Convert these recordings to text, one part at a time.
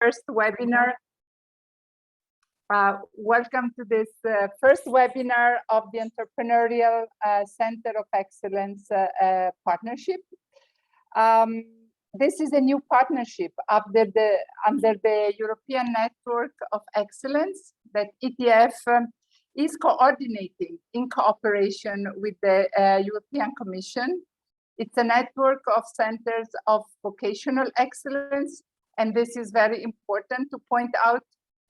first webinar. Welcome to this first webinar of the Entrepreneurial Center of Excellence Partnership. This is a new partnership under the European Network of Excellence that ETF is coordinating in cooperation with the European Commission. It's a network of centers of vocational excellence, and this is very important to point out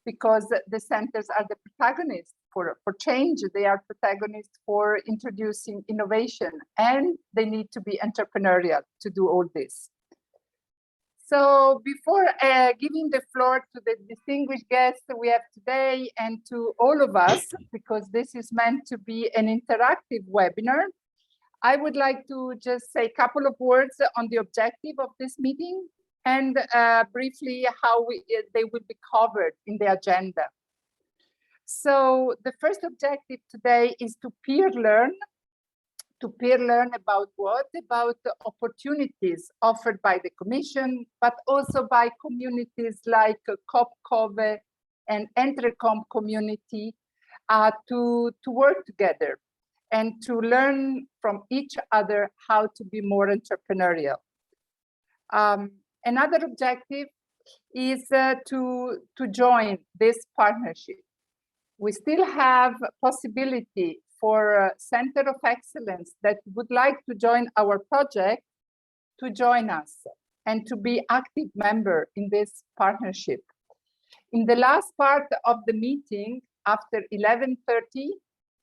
because the centers are the protagonists for change. They are protagonists for introducing innovation, and they need to be entrepreneurial to do all this. So before giving the floor to the distinguished guests we have today and to all of us, because this is meant to be an interactive webinar, I would like to just say a couple of words on the objective of this meeting and briefly how they will be covered in the agenda. So the first objective today is to peer learn about what? About the opportunities offered by the Commission, but also by communities like COP and Entrecomp Community to work together and to learn from each other how to be more entrepreneurial. Another objective is to join this partnership. We still have possibility for a Center of Excellence that would like to join our project to join us and to be active member in this partnership. In the last part of the meeting, after 11:30,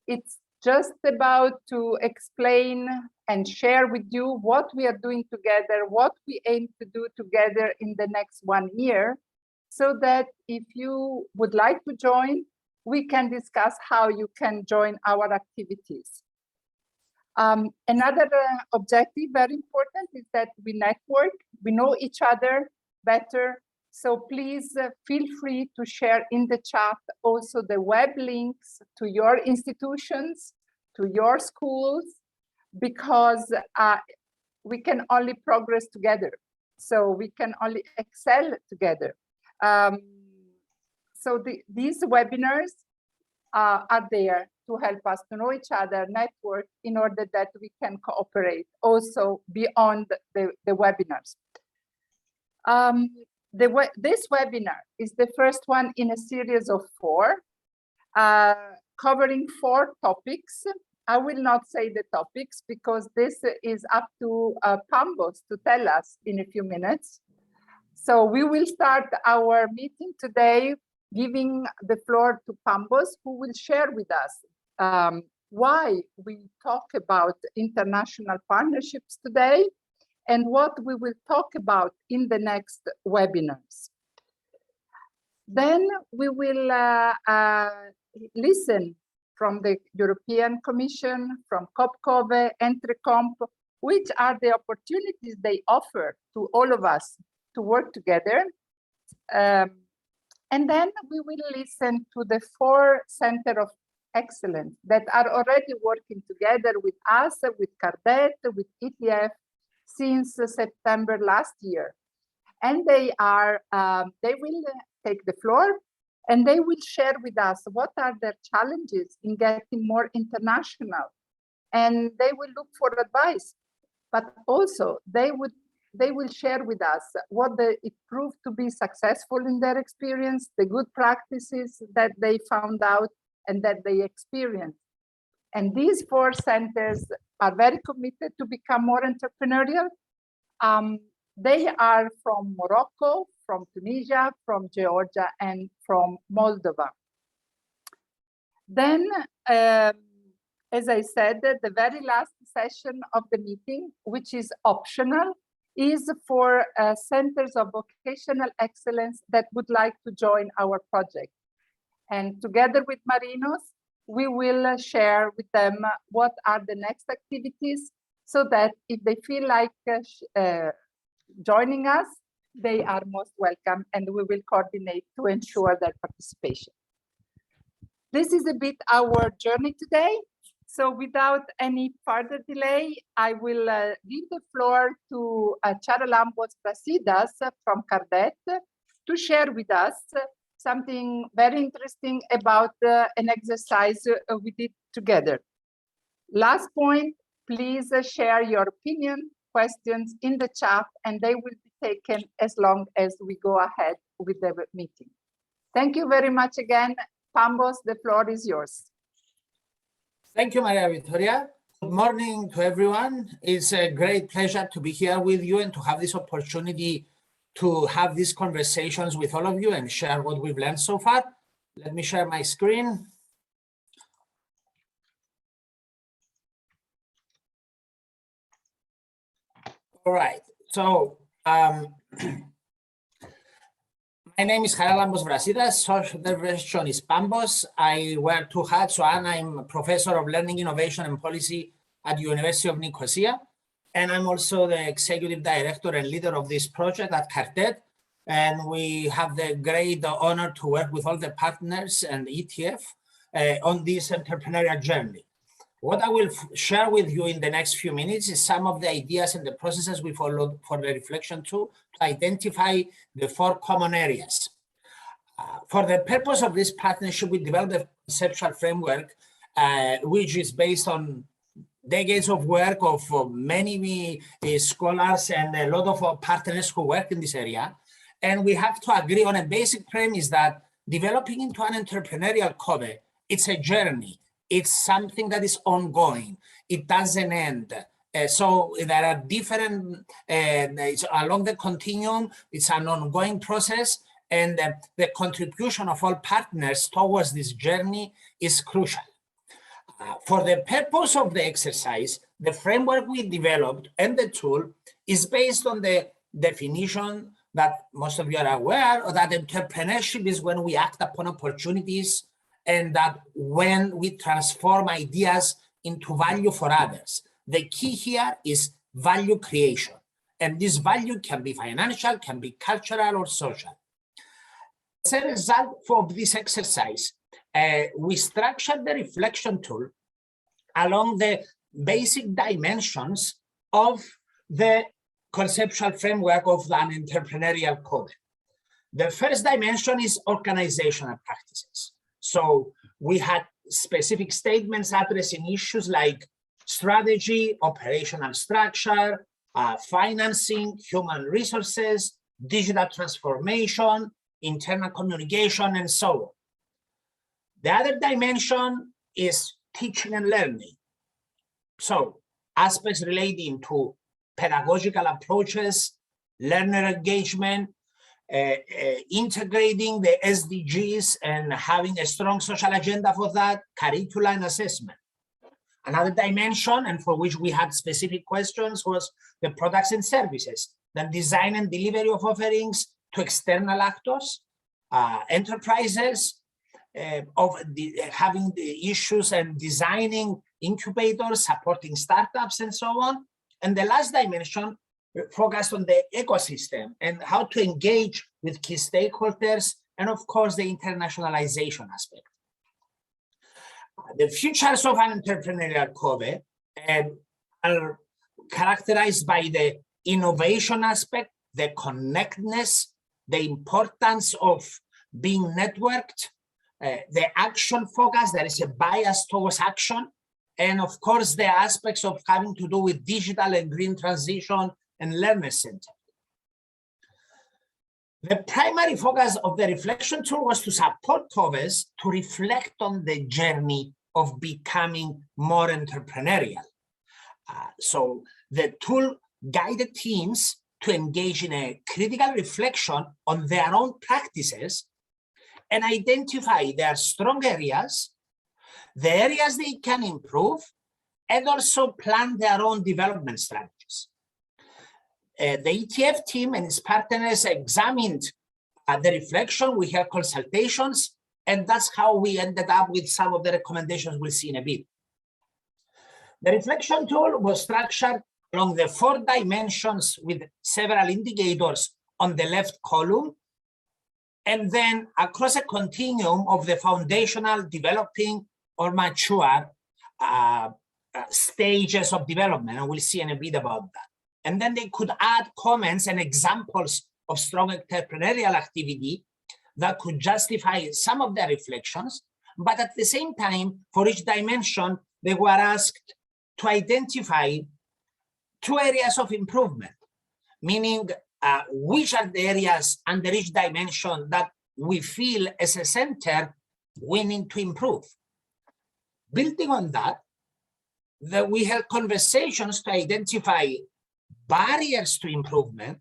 it's just about to explain and share with you what we are doing together, what we aim to do together in the next 1 year, so that if you would like to join, we can discuss how you can join our activities. Another objective, very important, is that we network, we know each other better. So please feel free to share in the chat also the web links to your institutions, to your schools, because we can only progress together. So we can only excel together. So these webinars are there to help us to know each other, network, in order that we can cooperate also beyond the webinars. This webinar is the first one in a series of 4, covering 4 topics. I will not say the topics because this is up to Pambos to tell us in a few minutes. So we will start our meeting today giving the floor to Pambos, who will share with us why we talk about international partnerships today and what we will talk about in the next webinars. Then we will listen from the European Commission, from COP, Entrecomp, which are the opportunities they offer to all of us to work together. And then we will listen to the 4 Centers of Excellence that are already working together with us, with CARDET, with ETF, since September last year. And they will take the floor and they will share with us what are their challenges in getting more international. And they will look for advice, but also they will share with us what it proved to be successful in their experience, the good practices that they found out and that they experienced. And these 4 centers are very committed to become more entrepreneurial. They are from Morocco, from Tunisia, from Georgia, and from Moldova. Then, as I said, the very last session of the meeting, which is optional, is for centers of vocational excellence that would like to join our project. And together with Marinos, we will share with them what are the next activities, so that if they feel like joining us, they are most welcome, and we will coordinate to ensure their participation. This is a bit our journey today. So without any further delay, I will give the floor to Charalambos Brasidas from CARDET, to share with us something very interesting about an exercise we did together. Last point, please share your opinion, questions in the chat, and they will be taken as long as we go ahead with the meeting. Thank you very much again. Pambos, the floor is yours. Thank you, Maria Victoria. Good morning to everyone. It's a great pleasure to be here with you and to have this opportunity to have these conversations with all of you and share what we've learned so far. Let me share my screen. All right, so my name is Javier Lambos Brasidas, social version is Pambos. I wear two hats. One, I'm a professor of learning, innovation, and policy at the University of Nicosia. And I'm also the executive director and leader of this project at Cartet. And we have the great honor to work with all the partners and ETF on this entrepreneurial journey. What I will share with you in the next few minutes is some of the ideas and the processes we followed for the reflection tool to identify the 4 common areas. For the purpose of this partnership, we developed a conceptual framework, which is based on decades of work of many scholars and a lot of partners who work in this area. And we have to agree on a basic premise that developing into an entrepreneurial COBE, it's a journey. It's something that is ongoing. It doesn't end. So there are different, it's along the continuum, it's an ongoing process, and the contribution of all partners towards this journey is crucial. For the purpose of the exercise, the framework we developed and the tool is based on the definition that most of you are aware of, that entrepreneurship is when we act upon opportunities and that when we transform ideas into value for others. The key here is value creation. And this value can be financial, can be cultural or social. As a result of this exercise, we structured the reflection tool along the basic dimensions of the conceptual framework of an entrepreneurial code. The first dimension is organizational practices. So we had specific statements addressing issues like strategy, operational structure, financing, human resources, digital transformation, internal communication, and so on. The other dimension is teaching and learning. So aspects relating to pedagogical approaches, learner engagement, integrating the SDGs and having a strong social agenda for that, curricula and assessment. Another dimension, and for which we had specific questions, was the products and services, the design and delivery of offerings to external actors, enterprises, having the issues and designing incubators, supporting startups, and so on. And the last dimension focused on the ecosystem and how to engage with key stakeholders, and of course, the internationalization aspect. The futures of an entrepreneurial COBE are characterized by the innovation aspect, the connectedness, the importance of being networked, the action focus, there is a bias towards action, and of course, the aspects of having to do with digital and green transition and learner center. The primary focus of the reflection tool was to support COBEs to reflect on the journey of becoming more entrepreneurial. So the tool guided teams to engage in a critical reflection on their own practices and identify their strong areas, the areas they can improve, and also plan their own development strategies. The ETF team and its partners examined the reflection. We had consultations, and that's how we ended up with some of the recommendations we'll see in a bit. The reflection tool was structured along the 4 dimensions with several indicators on the left column, and then across a continuum of the foundational, developing, or mature stages of development, and we'll see in a bit about that. And then they could add comments and examples of strong entrepreneurial activity that could justify some of their reflections, but at the same time, for each dimension, they were asked to identify 2 areas of improvement, meaning which are the areas under each dimension that we feel as a center we need to improve. Building on that, we held conversations to identify barriers to improvement,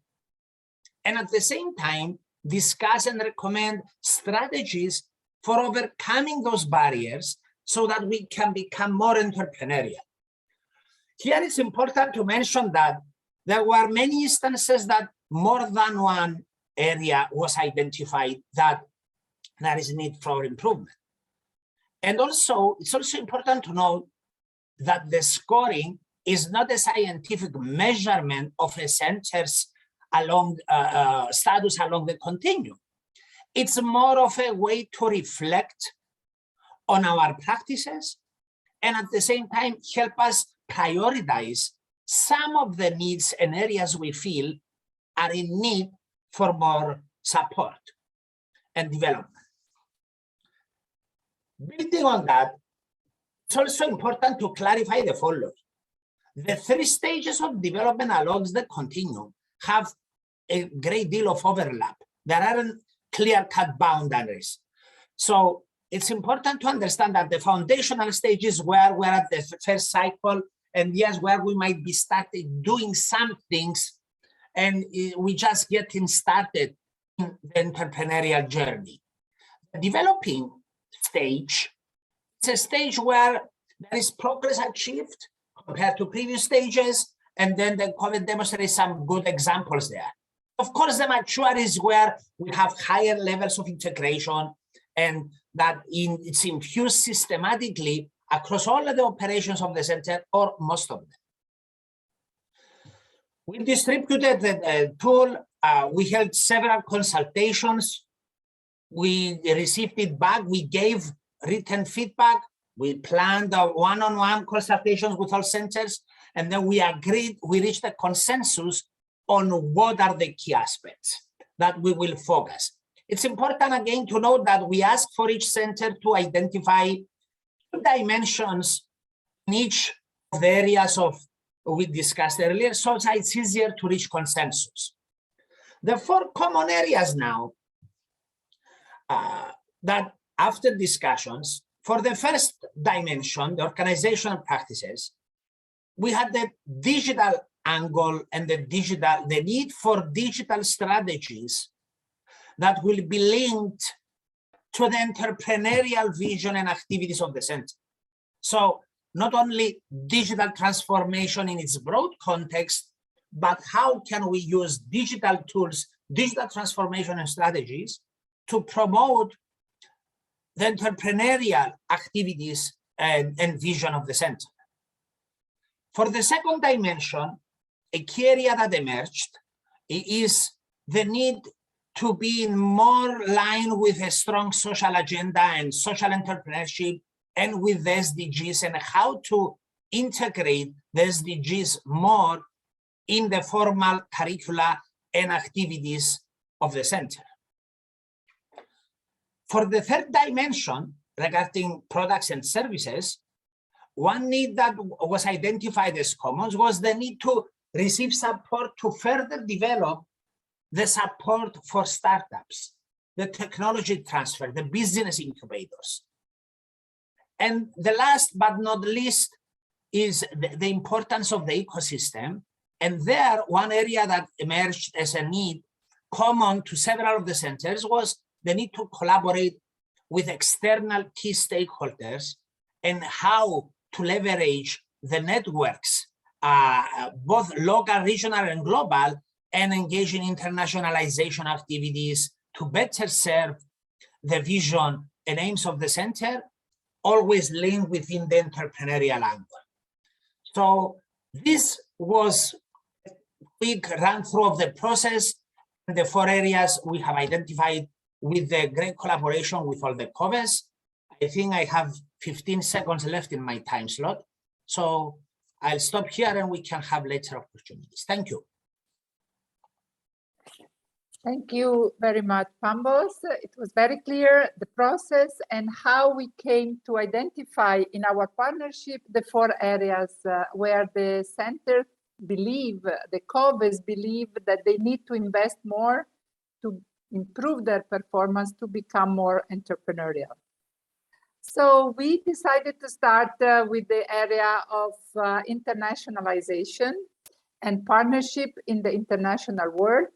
and at the same time, discuss and recommend strategies for overcoming those barriers so that we can become more entrepreneurial. Here it's important to mention that there were many instances that more than one area was identified that there is need for improvement. And also, it's also important to note that the scoring is not a scientific measurement of a center's status along the continuum. It's more of a way to reflect on our practices and at the same time help us prioritize some of the needs and areas we feel are in need for more support and development. Building on that, it's also important to clarify the following. The 3 stages of development along the continuum have a great deal of overlap. There aren't clear-cut boundaries. So it's important to understand that the foundational stage is where we're at the first cycle, and yes, where we might be started doing some things, and we just getting started in the entrepreneurial journey. The developing stage, it's a stage where there is progress achieved compared to previous stages, and then the COVID demonstrates some good examples there. Of course, the mature is where we have higher levels of integration, and that it's infused systematically across all of the operations of the center, or most of them. We distributed the tool. We held several consultations. We received feedback. We gave written feedback. We planned one-on-one consultations with all centers, and then we agreed, we reached a consensus on what are the key aspects that we will focus. It's important again to note that we ask for each center to identify 2 dimensions in each of the areas we discussed earlier, so it's easier to reach consensus. The 4 common areas now that after discussions, for the first dimension, the organizational practices, we had the digital angle and the need for digital strategies that will be linked to the entrepreneurial vision and activities of the center. So not only digital transformation in its broad context, but how can we use digital tools, digital transformation and strategies to promote the entrepreneurial activities and vision of the center. For the second dimension, a key area that emerged is the need to be in more line with a strong social agenda and social entrepreneurship and with the SDGs, and how to integrate the SDGs more in the formal curricula and activities of the center. For the third dimension, regarding products and services, one need that was identified as common was the need to receive support to further develop the support for startups, the technology transfer, the business incubators. And the last but not least is the importance of the ecosystem. And there, one area that emerged as a need common to several of the centers was the need to collaborate with external key stakeholders and how to leverage the networks, both local, regional, and global, and engage in internationalization activities to better serve the vision and aims of the center, always linked within the entrepreneurial angle. So this was a quick run through of the process and the 4 areas we have identified with the great collaboration with all the COVES. I think I have 15 seconds left in my time slot. So I'll stop here and we can have later opportunities. Thank you. Thank you very much, Pambos. It was very clear, the process and how we came to identify in our partnership the 4 areas where the center believe, the COVES believe that they need to invest more to improve their performance to become more entrepreneurial. So we decided to start with the area of internationalization and partnership in the international world.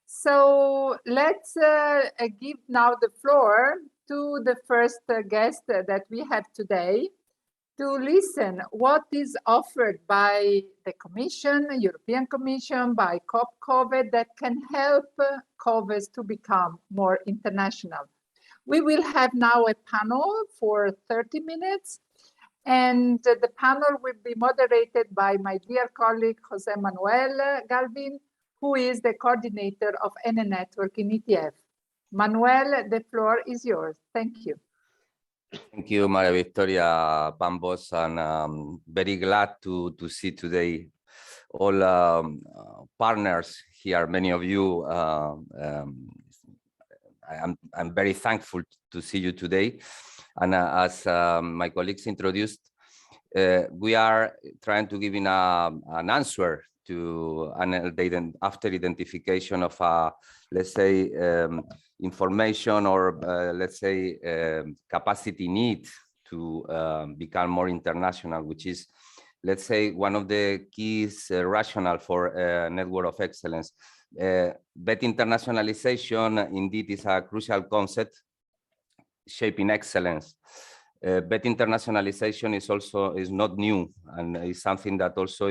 So let's give now the floor to the first guest that we have today to listen what is offered by the Commission, European Commission, by COVED that can help COVES to become more international. We will have now a panel for 30 minutes, and the panel will be moderated by my dear colleague, Jose Manuel Galvin, who is the coordinator of N Network in ETF. Manuel, the floor is yours. Thank you. Thank you, Maria Victoria Pambos, and I'm very glad to see today all partners here, many of you. I'm very thankful to see you today. And as my colleagues introduced, we are trying to give in an answer to after identification of let's say information or let's say capacity need to become more international, which is, let's say, one of the keys rationale for a network of excellence. But internationalization indeed is a crucial concept shaping excellence. But internationalization is not new, and is something that also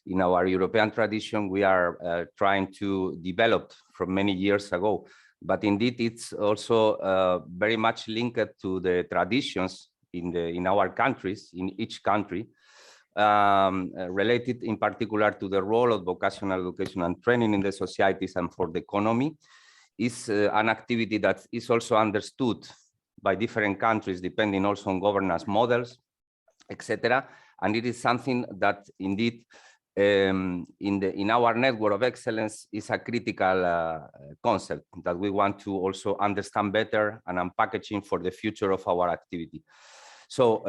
in our European tradition we are trying to develop from many years ago. But indeed, it's also very much linked to the traditions in our countries, in each country, related in particular to the role of vocational education and training in the societies and for the economy. Is an activity that is also understood by different countries, depending also on governance models, etc. And it is something that indeed in our network of excellence is a critical concept that we want to also understand better and unpackaging for the future of our activity. So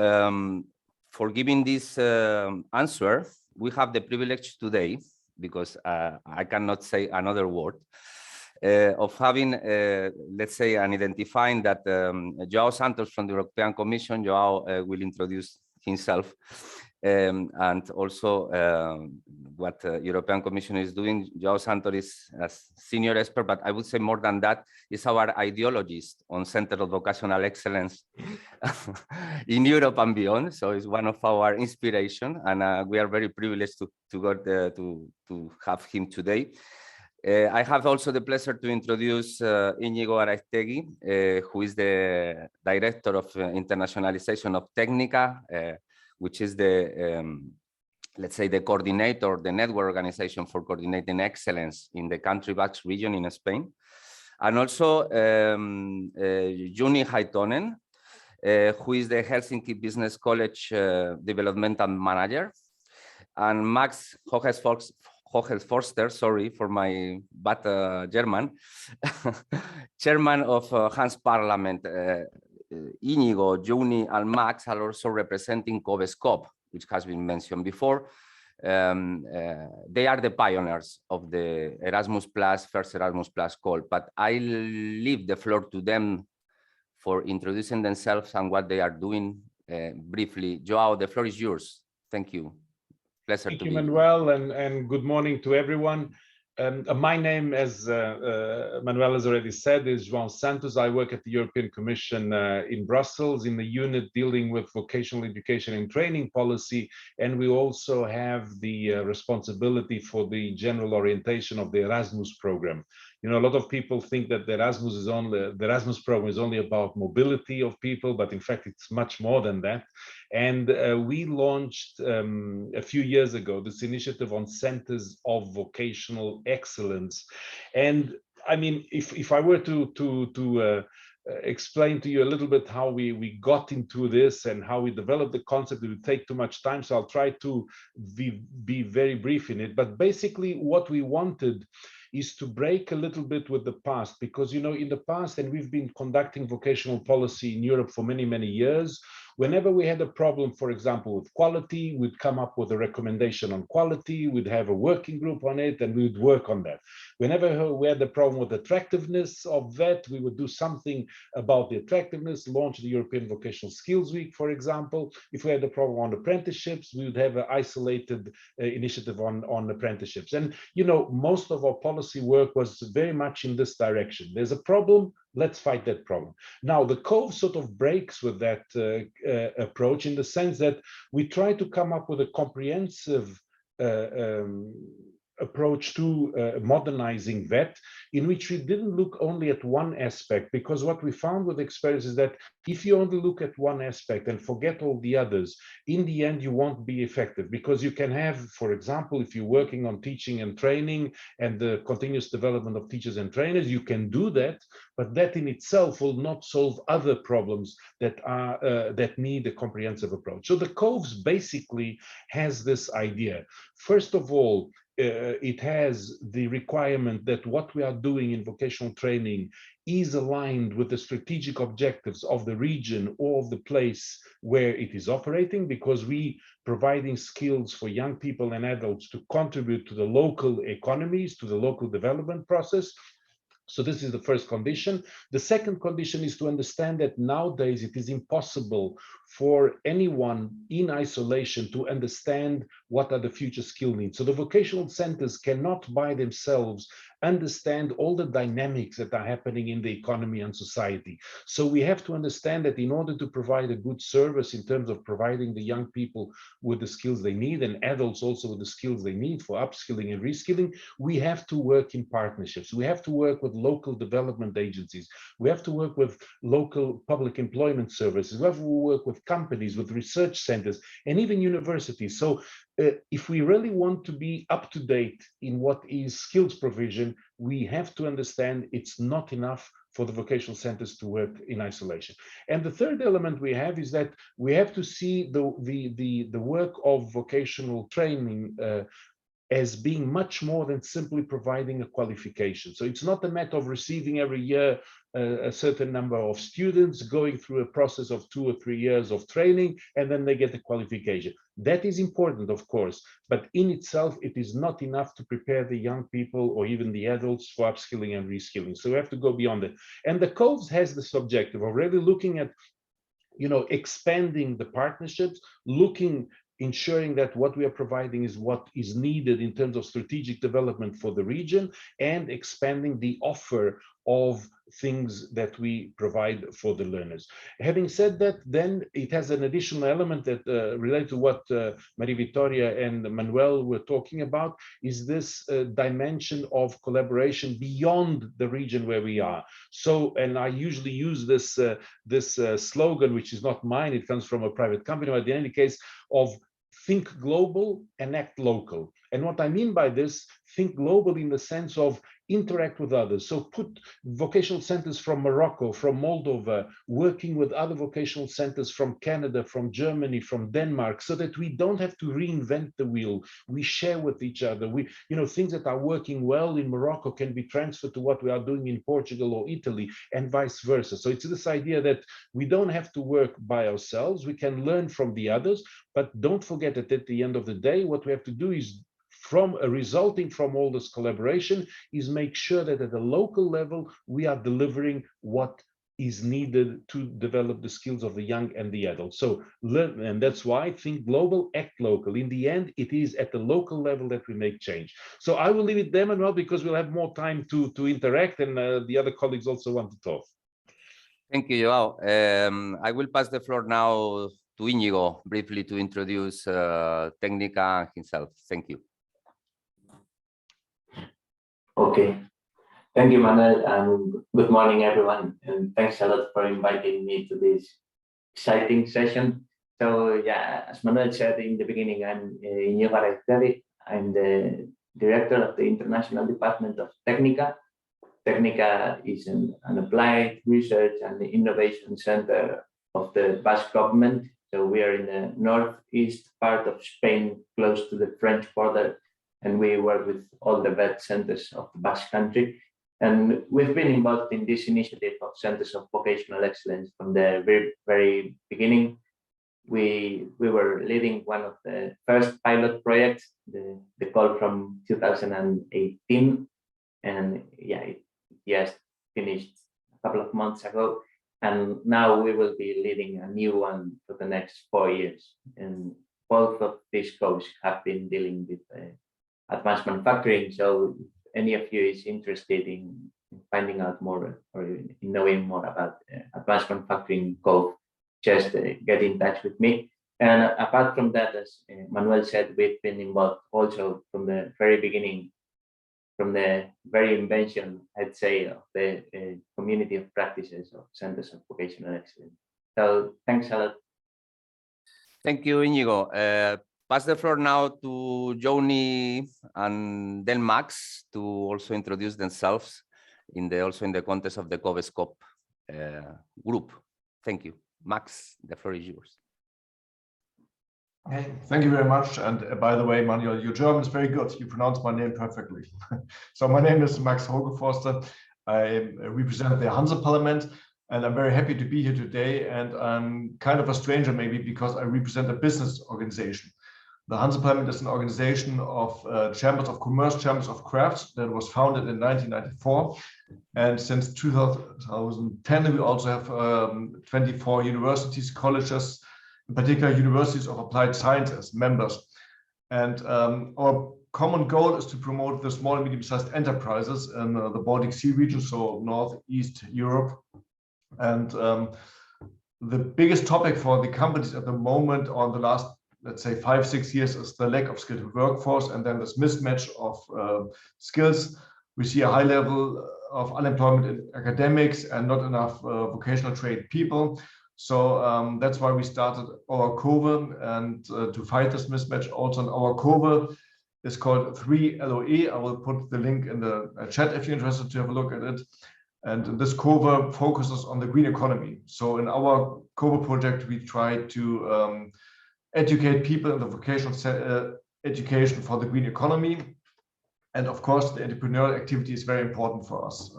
for giving this answer, we have the privilege today, because I cannot say another word, of having, let's say, and identifying that João Santos from the European Commission. João will introduce himself, and also what European Commission is doing. João Santos is a senior expert, but I would say more than that, is our ideologist on Center of Vocational Excellence in Europe and beyond. So it's one of our inspiration, and we are very privileged to have him today. I have also the pleasure to introduce Íñigo Araiztegui, who is the Director of Internationalization of Técnica, which is the, let's say, the coordinator, the network organization for coordinating excellence in the Country Basque region in Spain. And also Juni Haitonen, who is the Helsinki Business College Developmental Manager, and Max Hochelsforster, sorry for my bad German, Chairman of Hans Parliament. Íñigo, Juni, and Max are also representing COVESCOP, which has been mentioned before. They are the pioneers of the Erasmus Plus, first Erasmus Plus call, but I leave the floor to them for introducing themselves and what they are doing briefly. João, the floor is yours. Thank you. Pleasure to be here. Thank you, Manuel, and good morning to everyone. My name, as Manuel has already said, is João Santos. I work at the European Commission in Brussels in the unit dealing with vocational education and training policy, and we also have the responsibility for the general orientation of the Erasmus program. You know, a lot of people think that the Erasmus program is only about mobility of people, but in fact, it's much more than that. And we launched a few years ago this initiative on centers of vocational excellence. And I mean, if I were to explain to you a little bit how we got into this and how we developed the concept, it would take too much time, so I'll try to be very brief in it. But basically, what we wanted is to break a little bit with the past, because, you know, in the past, and we've been conducting vocational policy in Europe for many, many years, whenever we had a problem, for example, with quality, we'd come up with a recommendation on quality, we'd have a working group on it, and we would work on that. Whenever we had a problem with attractiveness of that, we would do something about the attractiveness, launch the European Vocational Skills Week, for example. If we had a problem on apprenticeships, we would have an isolated initiative on apprenticeships. And, you know, most of our policy work was very much in this direction. There's a problem, let's fight that problem. Now, the Cove sort of breaks with that approach, in the sense that we try to come up with a comprehensive approach to modernizing VET, in which we didn't look only at one aspect, because what we found with experience is that if you only look at one aspect and forget all the others, in the end, you won't be effective, because you can have, for example, if you're working on teaching and training and the continuous development of teachers and trainers, you can do that, but that in itself will not solve other problems that are that need a comprehensive approach. So the Coves basically has this idea. First of all, it has the requirement that what we are doing in vocational training is aligned with the strategic objectives of the region or of the place where it is operating, because we providing skills for young people and adults to contribute to the local economies, to the local development process. So this is the first condition. The second condition is to understand that nowadays it is impossible for anyone in isolation to understand what are the future skill needs. So the vocational centers cannot by themselves understand all the dynamics that are happening in the economy and society. So we have to understand that in order to provide a good service in terms of providing the young people with the skills they need, and adults also with the skills they need for upskilling and reskilling, we have to work in partnerships. We have to work with local development agencies. We have to work with local public employment services. We have to work with companies, with research centers, and even universities. So if we really want to be up to date in what is skills provision, we have to understand it's not enough for the vocational centers to work in isolation. And the third element we have is that we have to see the work of vocational training as being much more than simply providing a qualification. So it's not a matter of receiving every year a certain number of students going through a process of 2 or 3 years of training, and then they get a qualification. That is important, of course, but in itself, it is not enough to prepare the young people or even the adults for upskilling and reskilling. So we have to go beyond it. And the Coves has this objective of really looking at, you know, expanding the partnerships, ensuring that what we are providing is what is needed in terms of strategic development for the region, and expanding the offer of things that we provide for the learners. Having said that, then it has an additional element that relates to what Maria Victoria and Manuel were talking about, is this dimension of collaboration beyond the region where we are. So, and I usually use this slogan, which is not mine, it comes from a private company, but in any case, of think global and act local. And what I mean by this, think global in the sense of interact with others. So put vocational centers from Morocco, from Moldova, working with other vocational centers from Canada, from Germany, from Denmark, so that we don't have to reinvent the wheel. We share with each other. We, you know, things that are working well in Morocco can be transferred to what we are doing in Portugal or Italy, and vice versa. So it's this idea that we don't have to work by ourselves. We can learn from the others, but don't forget that at the end of the day, what we have to do is, resulting from all this collaboration, is make sure that at the local level we are delivering what is needed to develop the skills of the young and the adults. So learn, and that's why think global, act local. In the end, it is at the local level that we make change. So I will leave it there, Manuel, because we'll have more time to interact, and the other colleagues also want to talk. Thank you, Joao. I will pass the floor now to Íñigo briefly to introduce Technica himself. Thank you. Okay, thank you, Manuel, and good morning, everyone. And thanks a lot for inviting me to this exciting session. So yeah, as Manuel said in the beginning, I'm Íñigo Araiztegi. I'm the director of the International Department of Technica. Technica is an applied research and innovation center of the Basque government. So we are in the northeast part of Spain, close to the French border, and we work with all the VET centers of the Basque Country. And we've been involved in this initiative of Centers of Vocational Excellence from the very beginning. We were leading one of the first pilot projects, the call from 2018, and yeah, it just finished a couple of months ago. And now we will be leading a new one for the next 4 years. And both of these scopes have been dealing with advanced manufacturing. So if any of you is interested in finding out more or in knowing more about advanced manufacturing scope, just get in touch with me. And apart from that, as Manuel said, we've been involved also from the very beginning, from the very invention, I'd say, of the community of practices of Centers of Vocational Excellence. So thanks a lot. Thank you, Inigo. Pass the floor now to Joni and then Max to also introduce themselves also in the context of the COVESCOP group. Thank you. Max, the floor is yours. Okay, thank you very much. And by the way, Manuel, your German is very good. You pronounce my name perfectly. So my name is Max Hogeforster. I represent the Hansa Parliament, and I'm very happy to be here today. And I'm kind of a stranger maybe because I represent a business organization. The Hansa Parliament is an organization of chambers of commerce, chambers of crafts that was founded in 1994. And since 2010, we also have 24 universities, colleges, in particular universities of applied science as members. And our common goal is to promote the small and medium-sized enterprises in the Baltic Sea region, so Northeast Europe. And the biggest topic for the companies at the moment on the last, let's say, 5-6 years is the lack of skilled workforce, and then this mismatch of skills. We see a high level of unemployment in academics and not enough vocational trained people. So that's why we started our COVE and to fight this mismatch. Also, in our COVE is called 3LOE. I will put the link in the chat if you're interested to have a look at it. And this COVE focuses on the green economy. So in our COVE project, we try to educate people in the vocational education for the green economy. And of course, the entrepreneurial activity is very important for us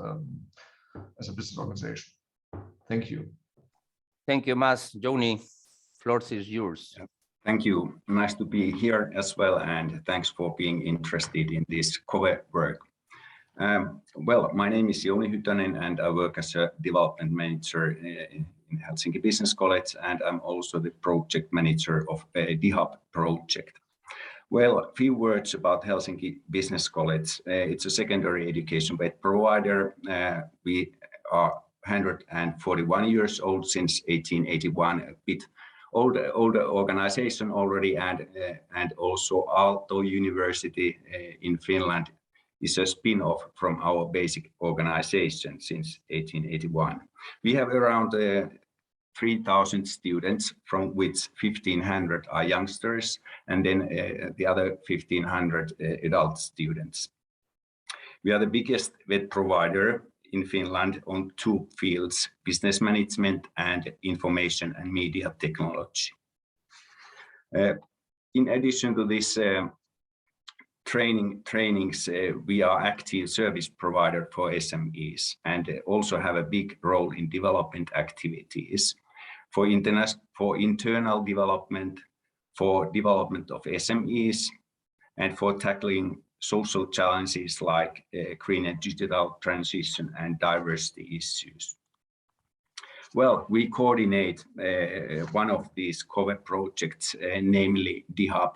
as a business organization. Thank you. Thank you, Mas. Joni, floor is yours. Yeah. Thank you. Nice to be here as well, and thanks for being interested in this COVE work. Well, my name is Jouni Hytönen, and I work as a development manager in Helsinki Business College, and I'm also the project manager of a DHUB project. Well, a few words about Helsinki Business College. It's a secondary education bed provider. We are 141 years old since 1881, a bit older organization already, and also Aalto University in Finland is a spin-off from our basic organization since 1881. We have around 3,000 students, from which 1,500 are youngsters, and then the other 1,500 adult students. We are the biggest VET provider in Finland on 2 fields, business management and information and media technology. In addition to this trainings, we are active service provider for SMEs and also have a big role in development activities for internal development, for development of SMEs, and for tackling social challenges like green and digital transition and diversity issues. Well, we coordinate one of these COVE projects, namely DHUB.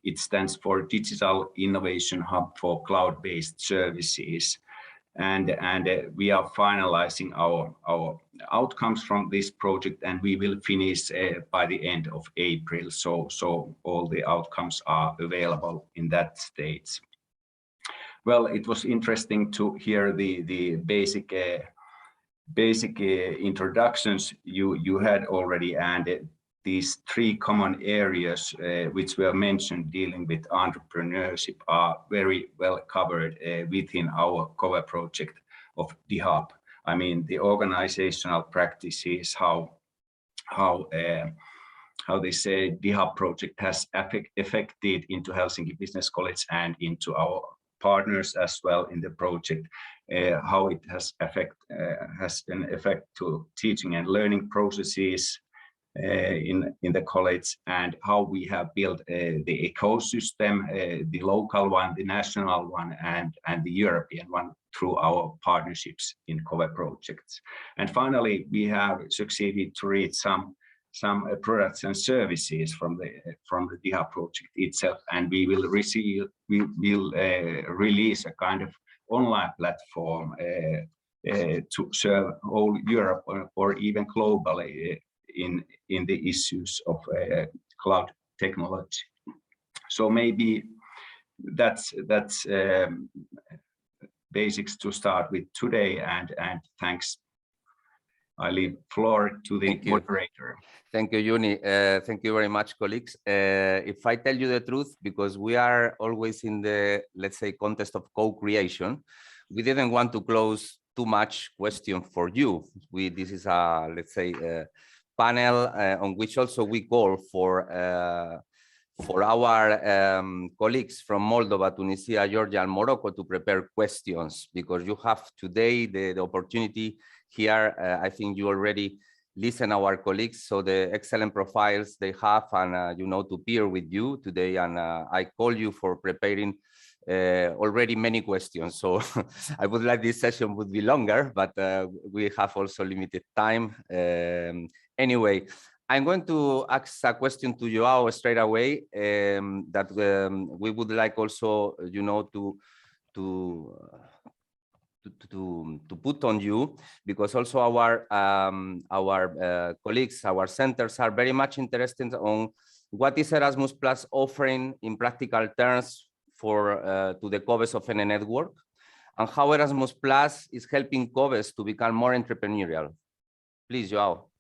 It stands for Digital Innovation Hub for Cloud-Based Services. And we are finalizing our outcomes from this project, and we will finish by the end of April. So all the outcomes are available in that stage. Well, it was interesting to hear the basic introductions you had already, and these 3 common areas which were mentioned dealing with entrepreneurship are very well covered within our COVE project of DHUB. I mean, the organizational practices, how how they say, DHub project has affected into Helsinki Business College and into our partners as well in the project, how it has an effect to teaching and learning processes in the college, and how we have built the ecosystem, the local one, the national one, and the European one through our partnerships in COVE projects. And finally, we have succeeded to reach some products and services from the DHub project itself, and we will release a kind of online platform to serve all Europe or even globally in the issues of cloud technology. So maybe that's basics to start with today, and thanks. I leave floor to the moderator. Thank you, Juni. Thank you very much, colleagues. If I tell you the truth, because we are always in the, let's say, contest of co-creation, we didn't want to close too much question for you. This is a, let's say, panel on which also we call for our colleagues from Moldova, Tunisia, Georgia, and Morocco to prepare questions, because you have today the opportunity here. I think you already listen our colleagues, so the excellent profiles they have, and you know, to peer with you today. And I call you for preparing already many questions. So I would like this session would be longer, but we have also limited time. Anyway, I'm going to ask a question to Joao straight away, that we would like also, you know, to put on you, because also our colleagues, our centers are very much interested on what is Erasmus Plus offering in practical terms for to the COVES of any network, and how Erasmus Plus is helping COVES to become more entrepreneurial. Please, Joao.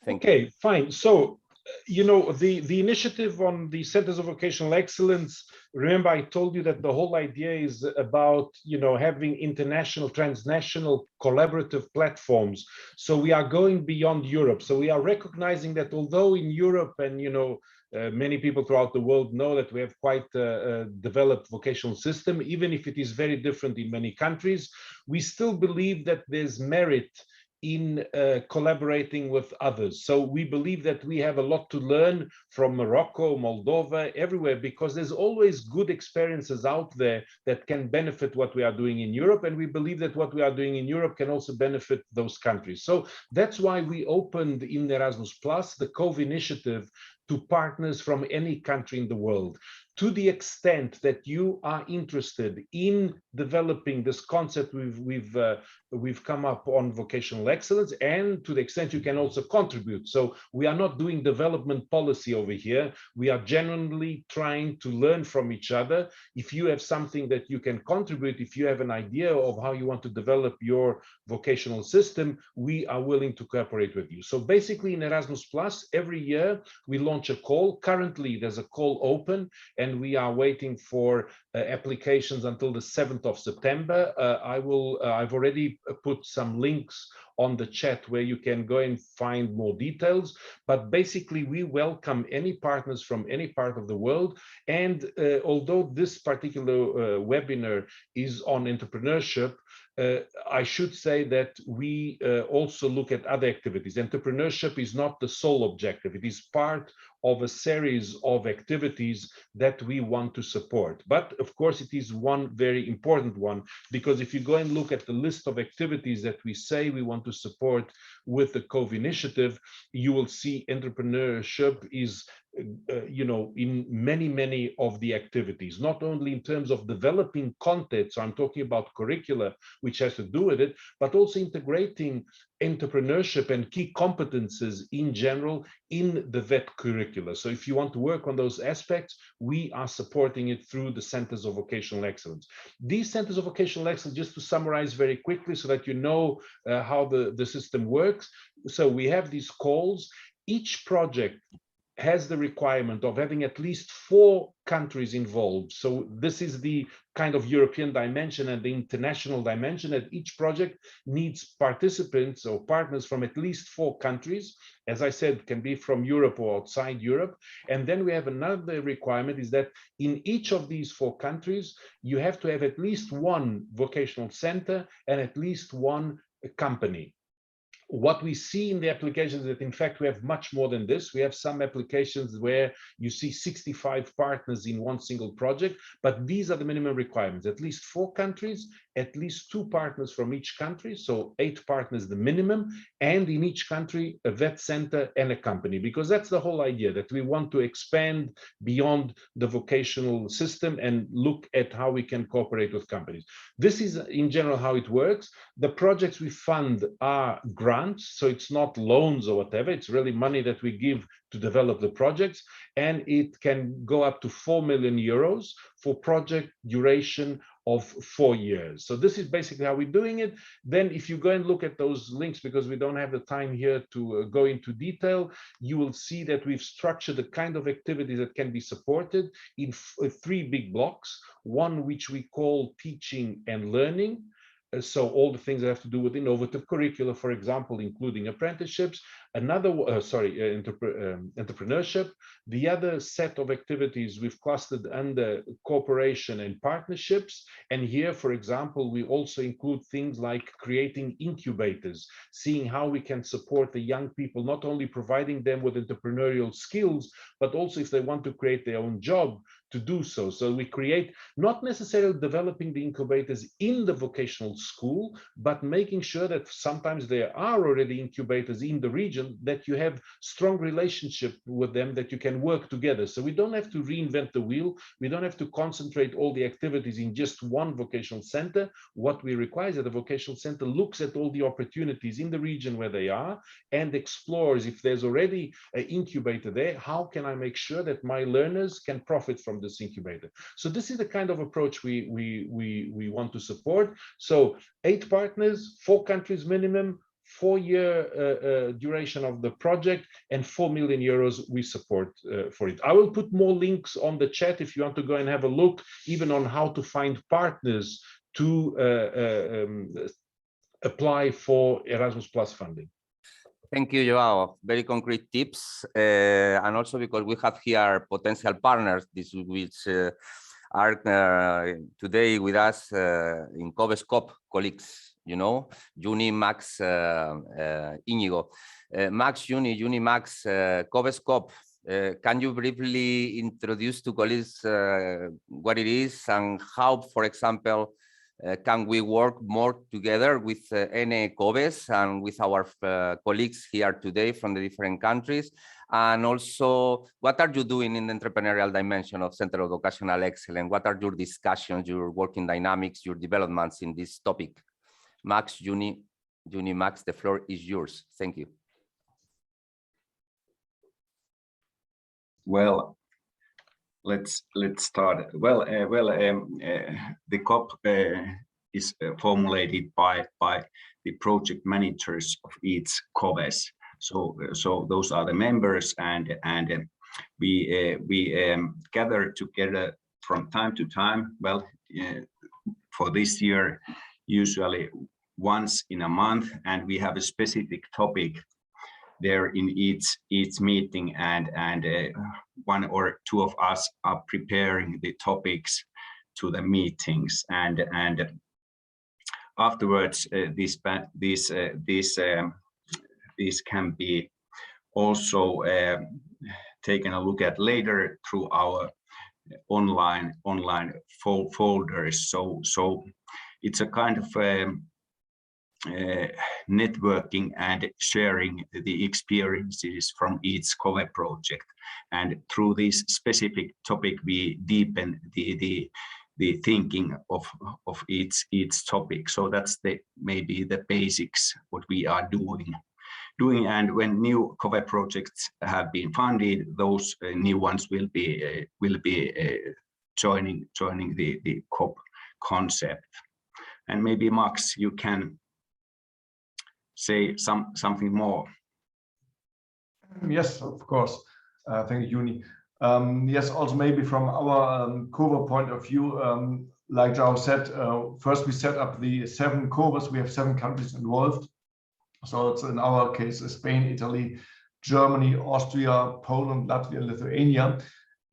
Thank you. Fine. So, you know, the initiative on the Centers of Vocational Excellence, remember I told you that the whole idea is about, you know, having international, transnational collaborative platforms. So we are going beyond Europe. So we are recognizing that although in Europe and, you know, many people throughout the world know that we have quite a developed vocational system, even if it is very different in many countries, we still believe that there's merit in collaborating with others. So we believe that we have a lot to learn from Morocco, Moldova, everywhere, because there's always good experiences out there that can benefit what we are doing in Europe. And we believe that what we are doing in Europe can also benefit those countries. So that's why we opened in Erasmus Plus the COVE initiative to partners from any country in the world. To the extent that you are interested in developing this concept we've come up on vocational excellence, and to the extent you can also contribute. So we are not doing development policy over here. We are genuinely trying to learn from each other. If you have something that you can contribute, if you have an idea of how you want to develop your vocational system, we are willing to cooperate with you. So basically in Erasmus Plus, every year we launch a call. Currently there's a call open, and we are waiting for applications until the 7th of September. I've already put some links on the chat where you can go and find more details. But basically, we welcome any partners from any part of the world. And although this particular webinar is on entrepreneurship, I should say that we also look at other activities. Entrepreneurship is not the sole objective. It is part of a series of activities that we want to support. But of course, it is one very important one, because if you go and look at the list of activities that we say we want to support with the COVE initiative, you will see entrepreneurship is you know, in many of the activities, not only in terms of developing content, so I'm talking about curricula, which has to do with it, but also integrating entrepreneurship and key competences in general in the VET curricula. So if you want to work on those aspects, we are supporting it through the Centers of Vocational Excellence. These Centers of Vocational Excellence, just to summarize very quickly so that you know how the system works. So we have these calls. Each project has the requirement of having at least 4 countries involved. So this is the kind of European dimension and the international dimension, that each project needs participants or partners from at least 4 countries. As I said, can be from Europe or outside Europe. And then we have another requirement, is that in each of these 4 countries, you have to have at least 1 vocational center and at least 1 company. What we see in the applications is that, in fact, we have much more than this. We have some applications where you see 65 partners in one single project, but these are the minimum requirements: at least 4 countries, at least 2 partners from each country, so 8 partners the minimum, and in each country a vet center and a company, because that's the whole idea, that we want to expand beyond the vocational system and look at how we can cooperate with companies. This is in general how it works. The projects we fund are grants, so it's not loans or whatever, it's really money that we give to develop the projects, and it can go up to 4 million euros for project duration of 4 years. So this is basically how we're doing it. Then if you go and look at those links, because we don't have the time here to go into detail, you will see that we've structured the kind of activities that can be supported in 3 big blocks. One which we call teaching and learning. So all the things that have to do with innovative curricula, for example, including apprenticeships. Another, entrepreneurship. The other set of activities we've clustered under cooperation and partnerships. And here, for example, we also include things like creating incubators, seeing how we can support the young people, not only providing them with entrepreneurial skills, but also if they want to create their own job, to do so. So we create, not necessarily developing the incubators in the vocational school, but making sure that sometimes there are already incubators in the region, that you have strong relationship with them, that you can work together. So we don't have to reinvent the wheel. We don't have to concentrate all the activities in just one vocational center. What we require is that the vocational center looks at all the opportunities in the region where they are and explores, if there's already an incubator there, how can I make sure that my learners can profit from this incubator? So this is the kind of approach we want to support. So 8 partners, 4 countries minimum, 4-year duration of the project, and 4 million euros we support for it. I will put more links on the chat if you want to go and have a look, even on how to find partners to apply for Erasmus Plus funding. Thank you, Joao. Very concrete tips. And also because we have here potential partners, which are today with us in COVESCOP colleagues, you know, Juni, Max, Inigo. Max, Juni, Max, COVESCOP. Can you briefly introduce to colleagues what it is and how, for example, can we work more together with NCOVES and with our colleagues here today from the different countries? And also, what are you doing in the entrepreneurial dimension of Center of Vocational Excellence? What are your discussions, your working dynamics, your developments in this topic? Max, Juni, Max, the floor is yours. Thank you. Well, let's start. Well, the COP is formulated by the project managers of each COVES. So those are the members, and we gather together from time to time. Well, for this year, usually once in a month, and we have a specific topic there in each meeting, and 1 or 2 of us are preparing the topics to the meetings, and afterwards this can be also taken a look at later through our online folders. So it's a kind of networking and sharing the experiences from each COVE project, and through this specific topic we deepen the thinking of each topic. So that's maybe the basics what we are doing. And when new COVE projects have been funded, those new ones will be joining the COP concept. And maybe Max, you can say something more. Yes, of course. Thank you, Juni. Yes, also maybe from our COVA point of view, like João said, first we set up the 7 COVAs. We have 7 countries involved. So it's in our case, Spain, Italy, Germany, Austria, Poland, Latvia, Lithuania.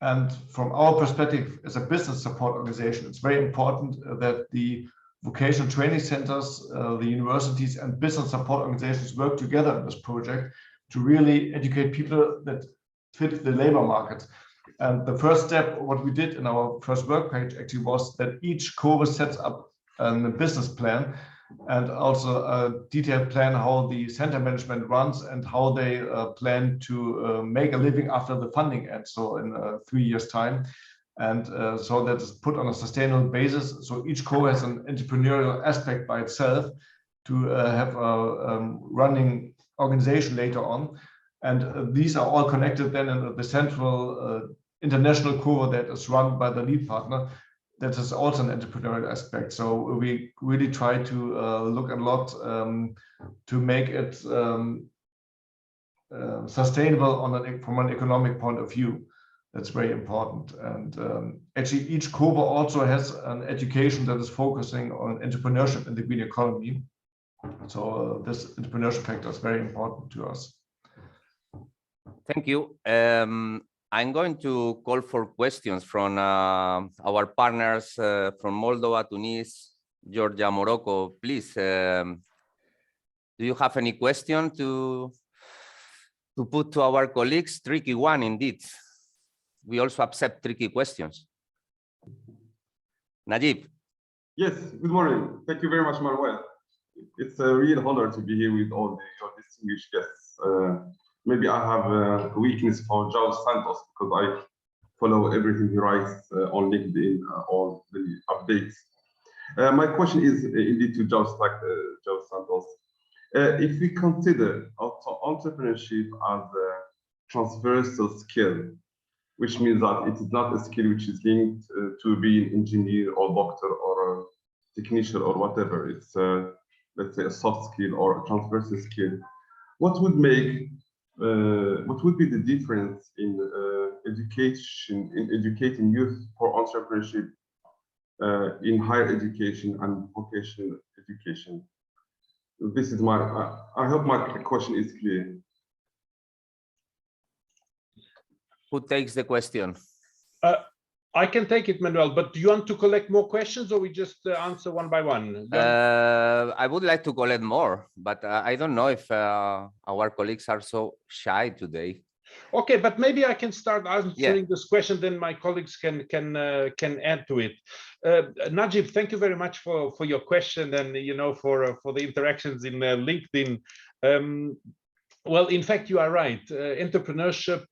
And from our perspective as a business support organization, it's very important that the vocational training centers, the universities and business support organizations work together in this project to really educate people that fit the labor market. And the first step, what we did in our first work page actually was that each COVA sets up a business plan and also a detailed plan how the center management runs and how they plan to make a living after the funding ends, so in 3 years' time. And so that is put on a sustainable basis. So each COVA has an entrepreneurial aspect by itself to have a running organization later on. And these are all connected then in the central international COVA that is run by the lead partner. That is also an entrepreneurial aspect. So we really try to look a lot to make it sustainable from an economic point of view. That's very important. And actually each COVA also has an education that is focusing on entrepreneurship in the green economy. So this entrepreneurship factor is very important to us. Thank you. I'm going to call for questions from our partners from Moldova, Tunis, Georgia, Morocco. Please, do you have any question to put to our colleagues? Tricky one, indeed. We also accept tricky questions. Najib. Yes, good morning. Thank you very much, Manuel. It's a real honor to be here with all your distinguished guests. Maybe I have a weakness for João Santos because I follow everything he writes on LinkedIn, all the updates. My question is indeed to João Santos. If we consider entrepreneurship as a transversal skill, which means that it is not a skill which is linked to being an engineer or doctor or a technician or whatever, it's let's say a soft skill or a transversal skill, what would be the difference in educating youth for entrepreneurship in higher education and vocational education? This is I hope my question is clear. Who takes the question? I can take it, Manuel, but do you want to collect more questions or we just answer one by one? I would like to collect more, but I don't know if our colleagues are so shy today. Okay, but maybe I can start answering this question, then my colleagues can add to it. Najib, thank you very much for your question and for the interactions in LinkedIn. Well, in fact, you are right. Entrepreneurship,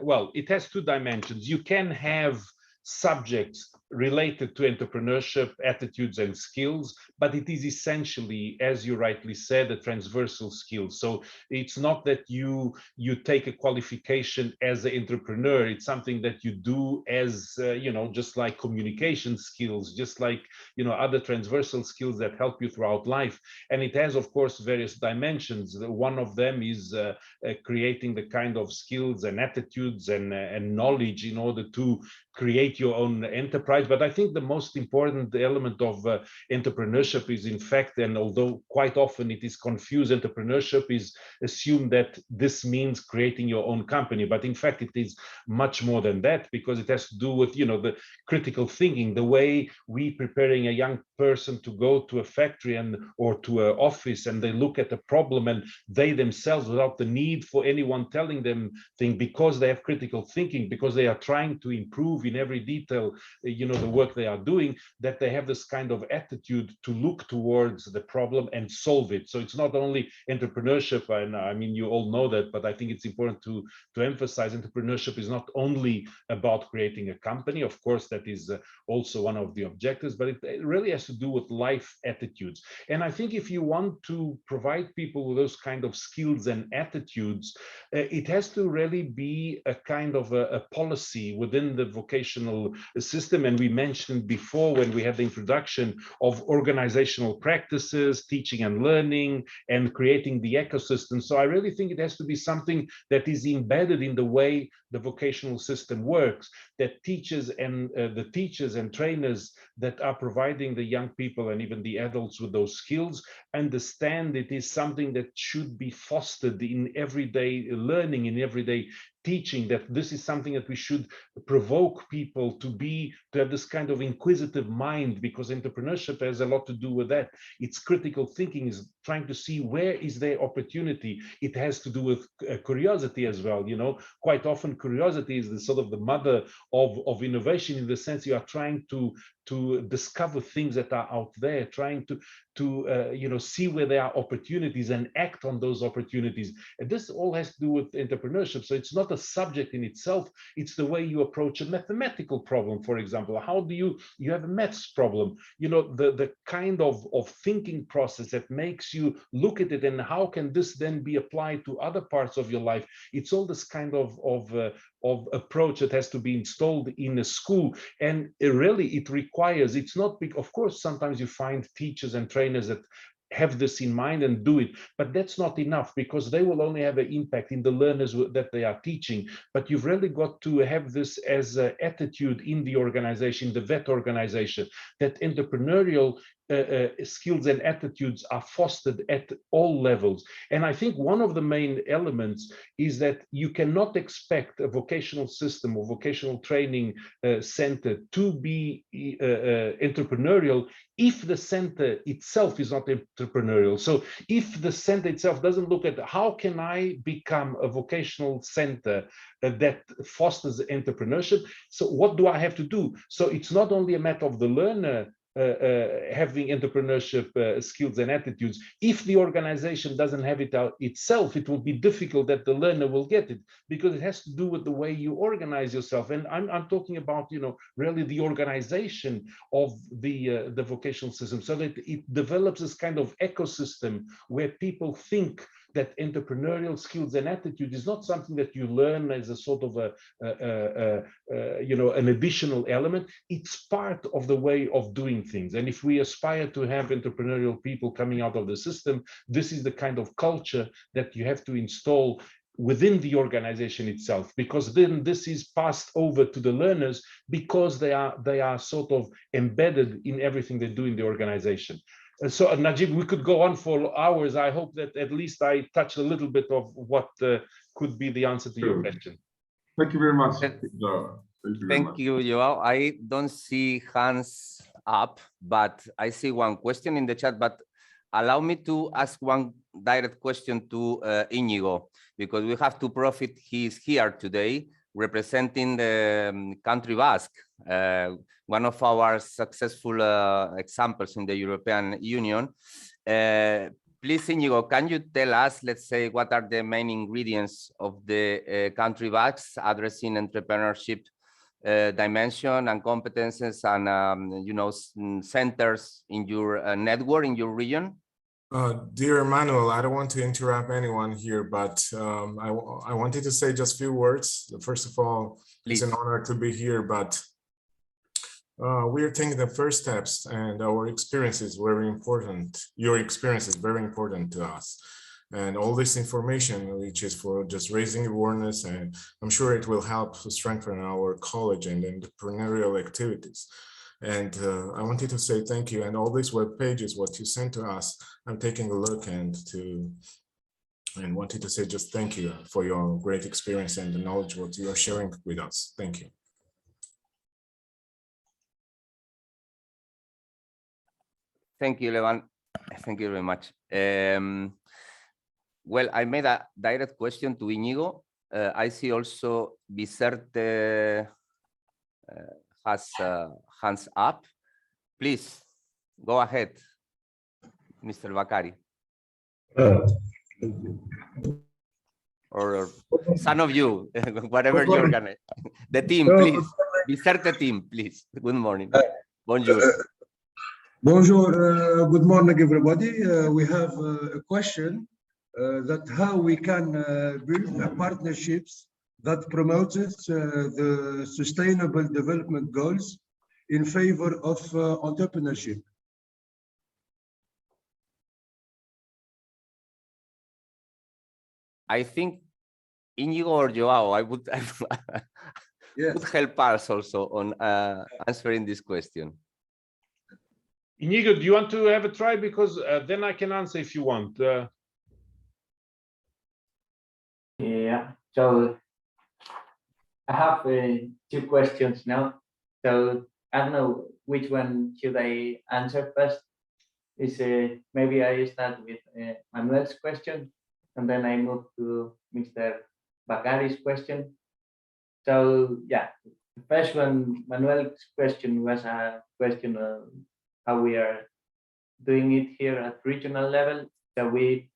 well, it has 2 dimensions. You can have subjects related to entrepreneurship, attitudes and skills, but it is essentially, as you rightly said, a transversal skill. So it's not that you take a qualification as an entrepreneur. It's something that you do as, just like communication skills, just like, other transversal skills that help you throughout life. And it has, of course, various dimensions. One of them is creating the kind of skills and attitudes and knowledge in order to create your own enterprise. But I think the most important element of entrepreneurship is, in fact, and although quite often it is confused, entrepreneurship is assumed that this means creating your own company. But in fact, it is much more than that, because it has to do with, the critical thinking, the way we preparing a young person to go to a factory or to an office, and they look at a problem and they themselves, without the need for anyone telling them things, because they have critical thinking, because they are trying to improve in every detail, the work they are doing, that they have this kind of attitude to look towards the problem and solve it. So it's not only entrepreneurship, and I mean, you all know that, but I think it's important to emphasize entrepreneurship is not only about creating a company. Of course, that is also one of the objectives, but it really has to do with life attitudes. And I think if you want to provide people with those kind of skills and attitudes, it has to really be a kind of a policy within the vocational system. when we mentioned before, when we had the introduction of organizational practices, teaching and learning, and creating the ecosystem. So I really think it has to be something that is embedded in the way the vocational system works, that teachers and the teachers and trainers that are providing the young people and even the adults with those skills understand it is something that should be fostered in everyday learning, in everyday teaching, that this is something that we should provoke people to have this kind of inquisitive mind, because entrepreneurship has a lot to do with that. It's critical thinking, is trying to see where is their opportunity. It has to do with curiosity as well. You know, quite often curiosity is the sort of the mother of innovation, in the sense you are trying to discover things that are out there, trying to you know, see where there are opportunities and act on those opportunities. And this all has to do with entrepreneurship. So it's not a subject in itself, it's the way you approach a mathematical problem, for example. How do you have a maths problem, you know, the kind of thinking process that makes you look at it, and how can this then be applied to other parts of your life? It's all this kind of approach that has to be installed in a school. And it requires, it's not big, of course, sometimes you find teachers and trainers that have this in mind and do it, but that's not enough, because they will only have an impact in the learners that they are teaching. But you've really got to have this as an attitude in the organization, the VET organization, that entrepreneurial skills and attitudes are fostered at all levels. And I think one of the main elements is that you cannot expect a vocational system or vocational training center to be entrepreneurial if the center itself is not entrepreneurial. So if the center itself doesn't look at how can I become a vocational center that fosters entrepreneurship, so what do I have to do? So it's not only a matter of the learner having entrepreneurship skills and attitudes. If the organization doesn't have it out itself, it will be difficult that the learner will get it, because it has to do with the way you organize yourself. And I'm talking about, you know, really the organization of the vocational system, so that it develops this kind of ecosystem where people think that entrepreneurial skills and attitude is not something that you learn as a sort of you know, an additional element. It's part of the way of doing things. And if we aspire to have entrepreneurial people coming out of the system, this is the kind of culture that you have to install within the organization itself, because then this is passed over to the learners, because they are sort of embedded in everything they do in the organization. And so, Najib, we could go on for hours. I hope that at least I touched a little bit of what could be the answer to your question. Thank you very much. Thank you, Joao. I don't see hands up, but I see one question in the chat. But allow me to ask one direct question to Íñigo, because we have to profit. He is here today representing the country Basque, one of our successful examples in the European Union. Please, Íñigo, can you tell us, let's say, what are the main ingredients of the country Basque addressing entrepreneurship dimension and competences and, you know, centers in your network, in your region? Dear Manuel, I don't want to interrupt anyone here, but I wanted to say just a few words. First of all, Please. It's an honor to be here, but we are taking the first steps, and our experience is very important. Your experience is very important to us. And all this information, which is for just raising awareness, and I'm sure it will help to strengthen our college and entrepreneurial activities. And I wanted to say thank you. And all these web pages, what you sent to us, I'm taking a look and wanted to say just thank you for your great experience and the knowledge what you are sharing with us. Thank you. Thank you, Levan. Thank you very much. Well, I made a direct question to Íñigo. I see also Vicente has hands up. Please go ahead, Mr. Bakari. Or some of you, whatever you organize. The team, please. Vicente team, please. Good morning. Bonjour. Bonjour, good morning, everybody. We have a question that how we can build partnerships that promotes the sustainable development goals in favor of entrepreneurship? I think Inigo or Joao, I would help us also on answering this question. Inigo, do you want to have a try? Because then I can answer if you want. Yeah, so I have two questions now. So I don't know which one should I answer first. Is maybe I start with Manuel's question, and then I move to Mr. Bakari's question. So yeah, the first one, Manuel's question was a question of how we are doing it here at regional level. So we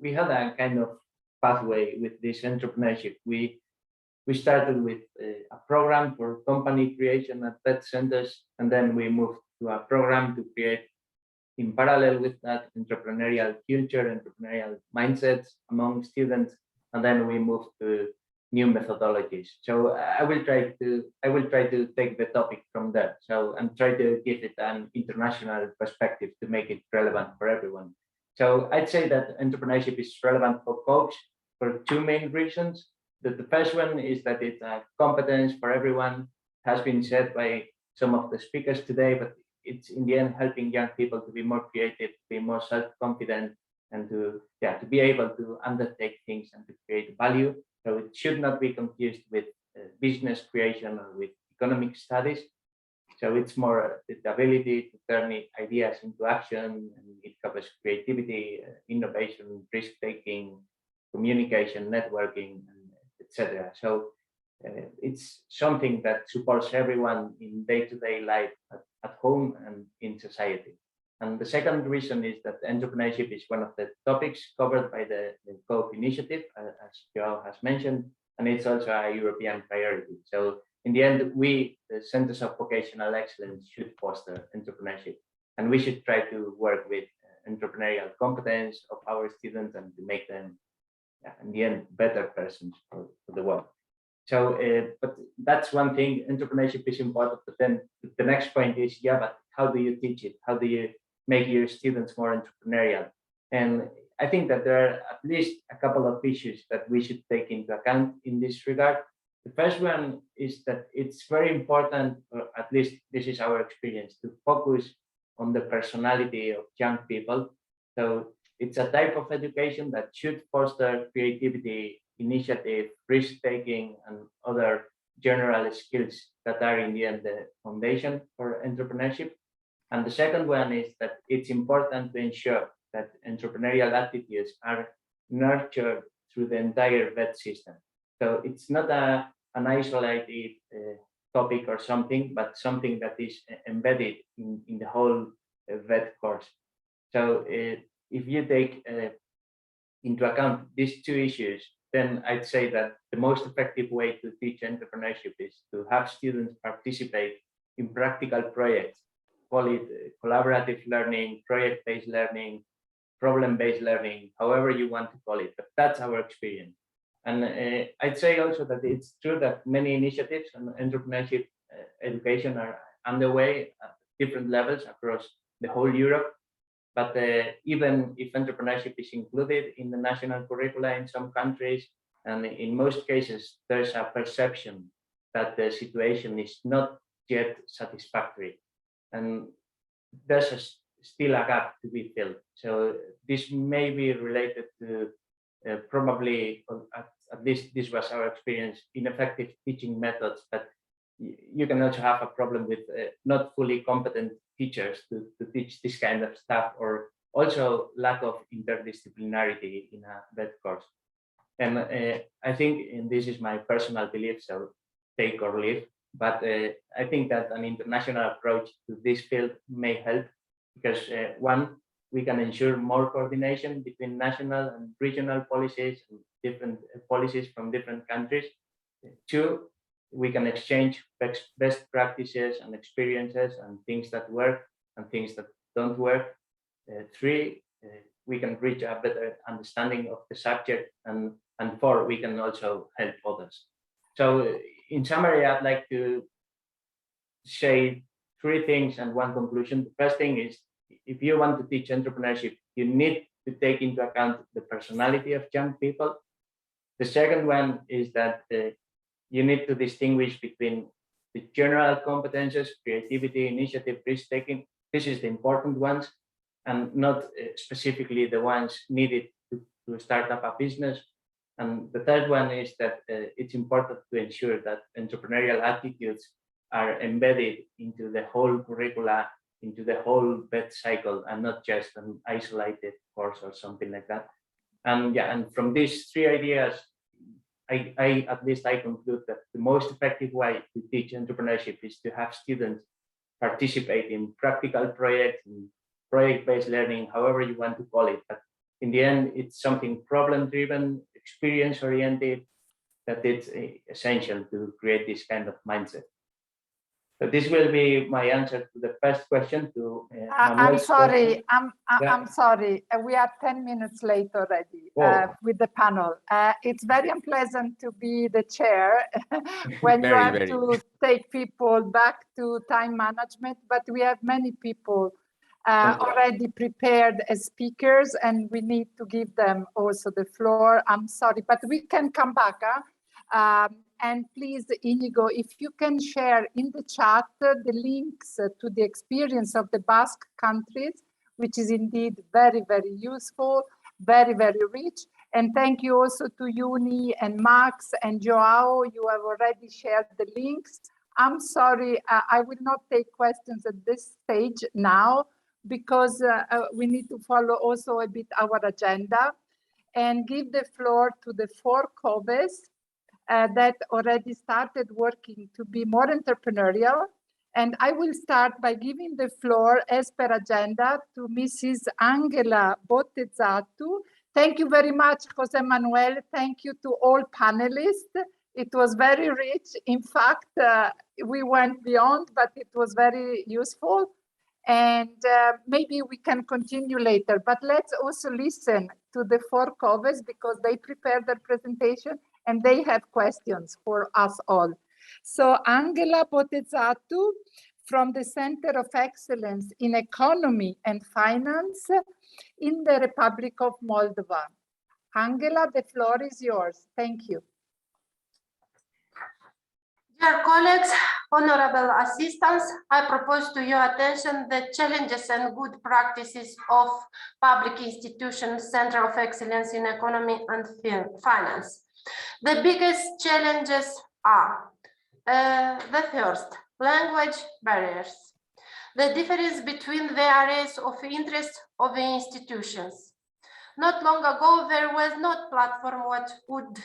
had a kind of pathway with this entrepreneurship. We started with a program for company creation at vet centers, and then we moved to a program to create, in parallel with that, entrepreneurial culture, entrepreneurial mindsets among students, and then we moved to new methodologies. So I will try to take the topic from there. So and try to give it an international perspective to make it relevant for everyone. So I'd say that entrepreneurship is relevant for coach for two main reasons. The first one is that it's a competence for everyone, has been said by some of the speakers today, but it's in the end helping young people to be more creative, to be more self-confident, and to be able to undertake things and to create value. So it should not be confused with business creation or with economic studies. So it's more the ability to turn ideas into action, and it covers creativity, innovation, risk-taking, communication, networking, etc. So it's something that supports everyone in day-to-day life at home and in society. And the second reason is that entrepreneurship is one of the topics covered by the COPE initiative, as Joao has mentioned, and it's also a European priority. So in the end, we, the Centers of Vocational Excellence, should foster entrepreneurship, and we should try to work with entrepreneurial competence of our students and to make them, in the end, better persons for the world. So, but that's one thing, entrepreneurship is important, but then the next point is, but how do you teach it? How do you make your students more entrepreneurial? And I think that there are at least a couple of issues that we should take into account in this regard. The first one is that it's very important, or at least this is our experience, to focus on the personality of young people. So it's a type of education that should foster creativity, initiative, risk-taking, and other general skills that are in the end the foundation for entrepreneurship. And the second one is that it's important to ensure that entrepreneurial attitudes are nurtured through the entire vet system. So it's not an isolated topic or something, but something that is embedded in the whole vet course. So if you take into account these two issues, then I'd say that the most effective way to teach entrepreneurship is to have students participate in practical projects, call it collaborative learning, project-based learning, problem-based learning, however you want to call it, but that's our experience. And I'd say also that it's true that many initiatives on entrepreneurship education are underway at different levels across the whole Europe. But even if entrepreneurship is included in the national curricula in some countries, and in most cases, there's a perception that the situation is not yet satisfactory. And there's still a gap to be filled. So this may be related to probably, at least this was our experience, ineffective teaching methods, but you can also have a problem with not fully competent teachers to teach this kind of stuff, or also lack of interdisciplinarity in a vet course. And I think, and this is my personal belief, so take or leave, but I think that an international approach to this field may help, because one, we can ensure more coordination between national and regional policies and different policies from different countries. Two, we can exchange best practices and experiences and things that work and things that don't work. Three, we can reach a better understanding of the subject, and four, we can also help others. So in summary, I'd like to say three things and one conclusion. The first thing is, if you want to teach entrepreneurship, you need to take into account the personality of young people. The second one is that you need to distinguish between the general competences, creativity, initiative, risk-taking. This is the important ones, and not specifically the ones needed to start up a business. And the third one is that it's important to ensure that entrepreneurial attitudes are embedded into the whole curricula, into the whole bed cycle, and not just an isolated course or something like that. And yeah, and from these three ideas, at least I conclude that the most effective way to teach entrepreneurship is to have students participate in practical projects, in project-based learning, however you want to call it. But in the end, it's something problem-driven, experience-oriented, that it's essential to create this kind of mindset. So this will be my answer to the first question. To I'm sorry. question. I'm sorry. We are 10 minutes late already with the panel. It's very unpleasant to be the chair when you have to take people back to time management. But we have many people already prepared as speakers, and we need to give them also the floor. I'm sorry, but we can come back. And please, Inigo, if you can share in the chat the links to the experience of the Basque countries, which is indeed very, very useful, very, very rich. And thank you also to Uni and Max and Joao. You have already shared the links. I'm sorry, I will not take questions at this stage now, because we need to follow also a bit our agenda and give the floor to the 4 COVEs that already started working to be more entrepreneurial. And I will start by giving the floor as per agenda to Mrs. Angela Botezzatu. Thank you very much, Jose Manuel. Thank you to all panelists. It was very rich. In fact, we went beyond, but it was very useful. And maybe we can continue later, but let's also listen to the 4 COVEs because they prepared their presentation and they have questions for us all. So Angela Botezzatu from the Center of Excellence in Economy and Finance in the Republic of Moldova. Angela, the floor is yours. Thank you. Dear colleagues, honorable assistants, I propose to your attention the challenges and good practices of public institutions, Center of Excellence in Economy and Finance. The biggest challenges are the first, language barriers, the difference between the areas of interest of the institutions. Not long ago, there was no platform what would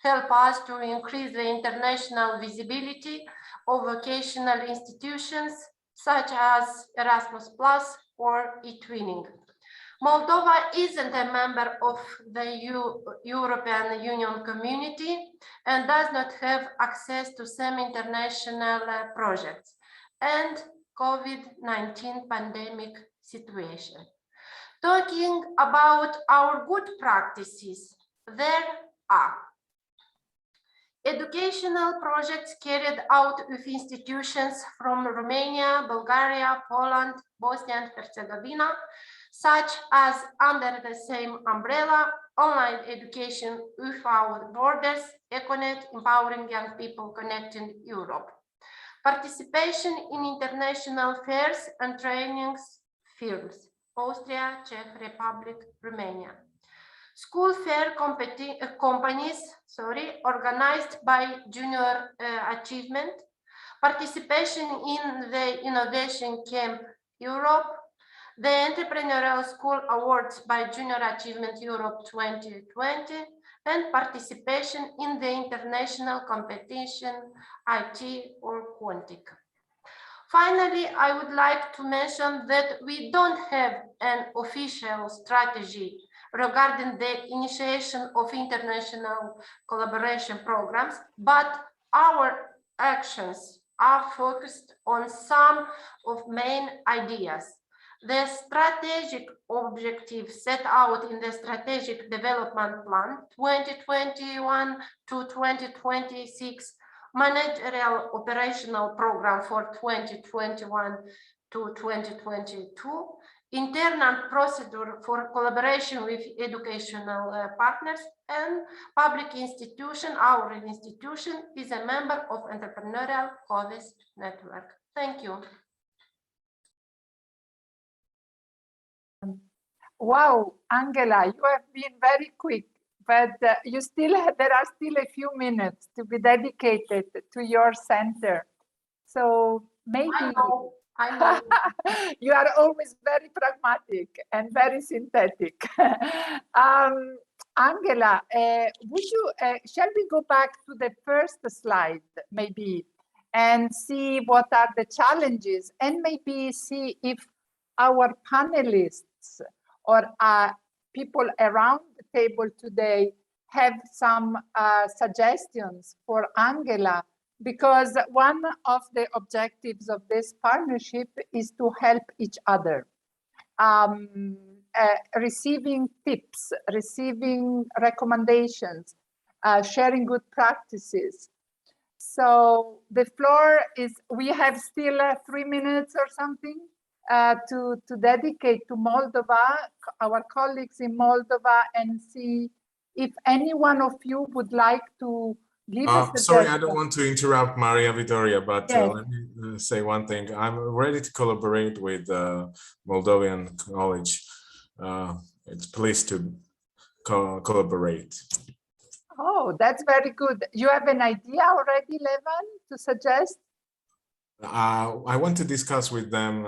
help us to increase the international visibility of vocational institutions such as Erasmus Plus or eTwinning. Moldova isn't a member of the European Union community and does not have access to some international projects and COVID-19 pandemic situation. Talking about our good practices, there are educational projects carried out with institutions from Romania, Bulgaria, Poland, Bosnia and Herzegovina, such as under the same umbrella, online education without borders, ECONET, empowering young people connecting Europe. Participation in international fairs and trainings fields, Austria, Czech Republic, Romania. School fair companies, organized by Junior Achievement, participation in the Innovation Camp Europe, the Entrepreneurial School Awards by Junior Achievement Europe 2020, and participation in the international competition IT or Quantic. Finally, I would like to mention that we don't have an official strategy regarding the initiation of international collaboration programs, but our actions are focused on some of main ideas. The strategic objectives set out in the Strategic Development Plan 2021 to 2026 managerial operational program for 2021 to 2022, internal procedure for collaboration with educational partners, and public institution. Our institution is a member of Entrepreneurial COVID Network. Thank you. Wow, Angela, you have been very quick, but you still there are still a few minutes to be dedicated to your center. So maybe I know. you are always very pragmatic and very synthetic. Angela, would you shall we go back to the first slide maybe and see what are the challenges, and maybe see if our panelists or people around the table today have some suggestions for Angela, because one of the objectives of this partnership is to help each other. Receiving tips, receiving recommendations, sharing good practices. So the floor is, we have still 3 minutes or something to dedicate to Moldova, our colleagues in Moldova, and see if any one of you would like to give us. Sorry, I don't want to interrupt Maria Vitoria, but yes. let me say one thing. I'm ready to collaborate with Moldovan College. It's pleased to collaborate. Oh, that's very good. You have an idea already, Levan, to suggest? I want to discuss with them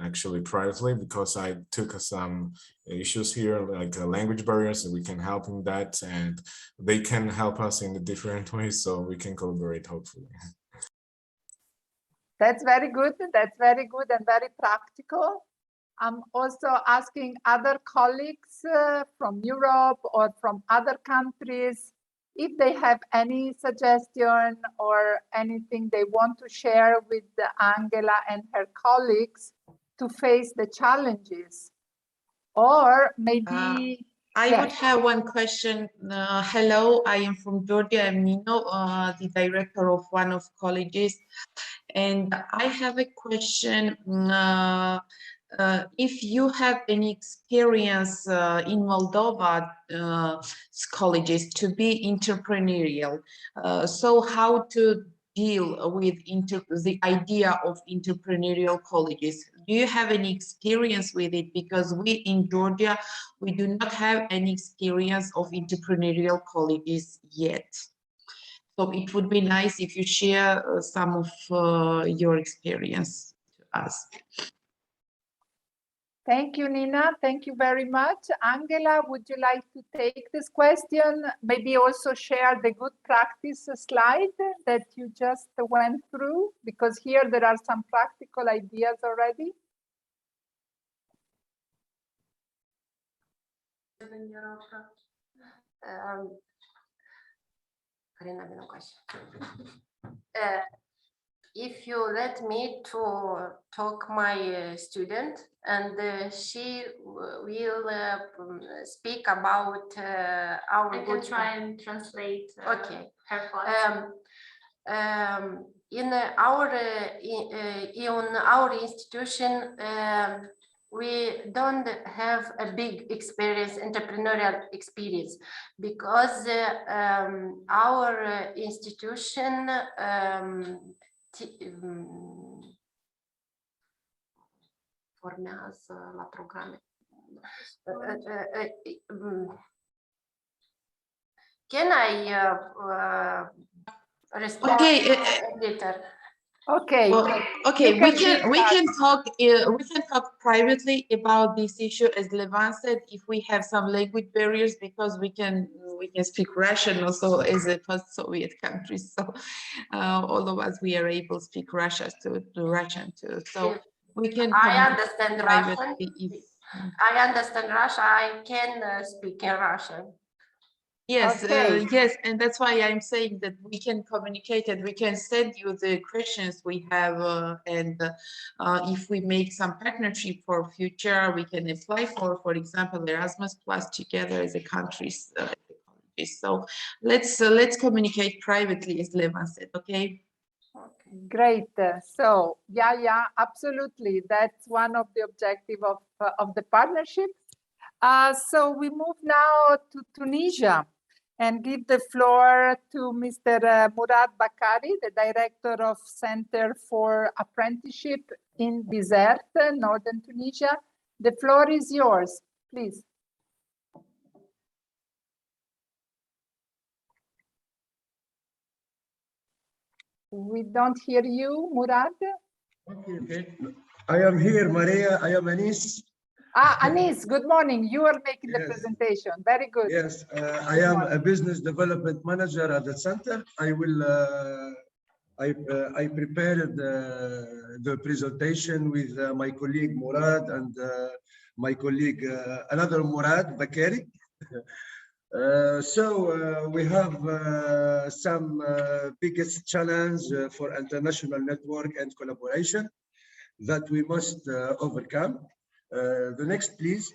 actually privately, because I took some issues here, like language barriers, so we can help in that, and they can help us in a different ways, so we can collaborate, hopefully. That's very good. That's very good and very practical. I'm also asking other colleagues from Europe or from other countries if they have any suggestion or anything they want to share with Angela and her colleagues to face the challenges. Or maybe... I would have one question. Hello, I am from Georgia. I'm Nino, the director of one of colleges. And I have a question. If you have any experience in Moldova colleges to be entrepreneurial, so how to deal with the idea of entrepreneurial colleges? Do you have any experience with it? Because we in Georgia, we do not have any experience of entrepreneurial colleges yet. So it would be nice if you share some of your experience to us. Thank you, Nina. Thank you very much. Angela, would you like to take this question? Maybe also share the good practice slide that you just went through, because here there are some practical ideas already. If you let me to talk my student, and she will speak about our. I can try and translate. Okay. Her thoughts. In our institution, we don't have a big entrepreneurial experience, because our institution formează la programe. Can I respond later? Okay. Okay, we can talk privately about this issue, as Levan said, if we have some language barriers, because we can speak Russian also as a post-Soviet country. So all of us, we are able to speak Russian too. So we can. I understand Russian. I understand Russian. I can speak in Russian. Yes, okay. Yes, and that's why I'm saying that we can communicate and we can send you the questions we have, and if we make some partnership for future, we can apply for example, Erasmus Plus together as a countries. technologies. So let's communicate privately, as Levan said. Okay. Great. So yeah, absolutely. That's one of the objectives of the partnership. So we move now to Tunisia and give the floor to Mr. Murad Bakari, the Director of Center for Apprenticeship in Bizerte, Northern Tunisia. The floor is yours, please. We don't hear you, Murad. Okay. I am here, Maria. I am Anis. Anis, good morning. You are making the presentation. Very good. Yes, I am a business development manager at the center. I will. I prepared the presentation with my colleague Murad and my colleague another Murad Bakari. So we have some biggest challenge for international network and collaboration that we must overcome. The next, please.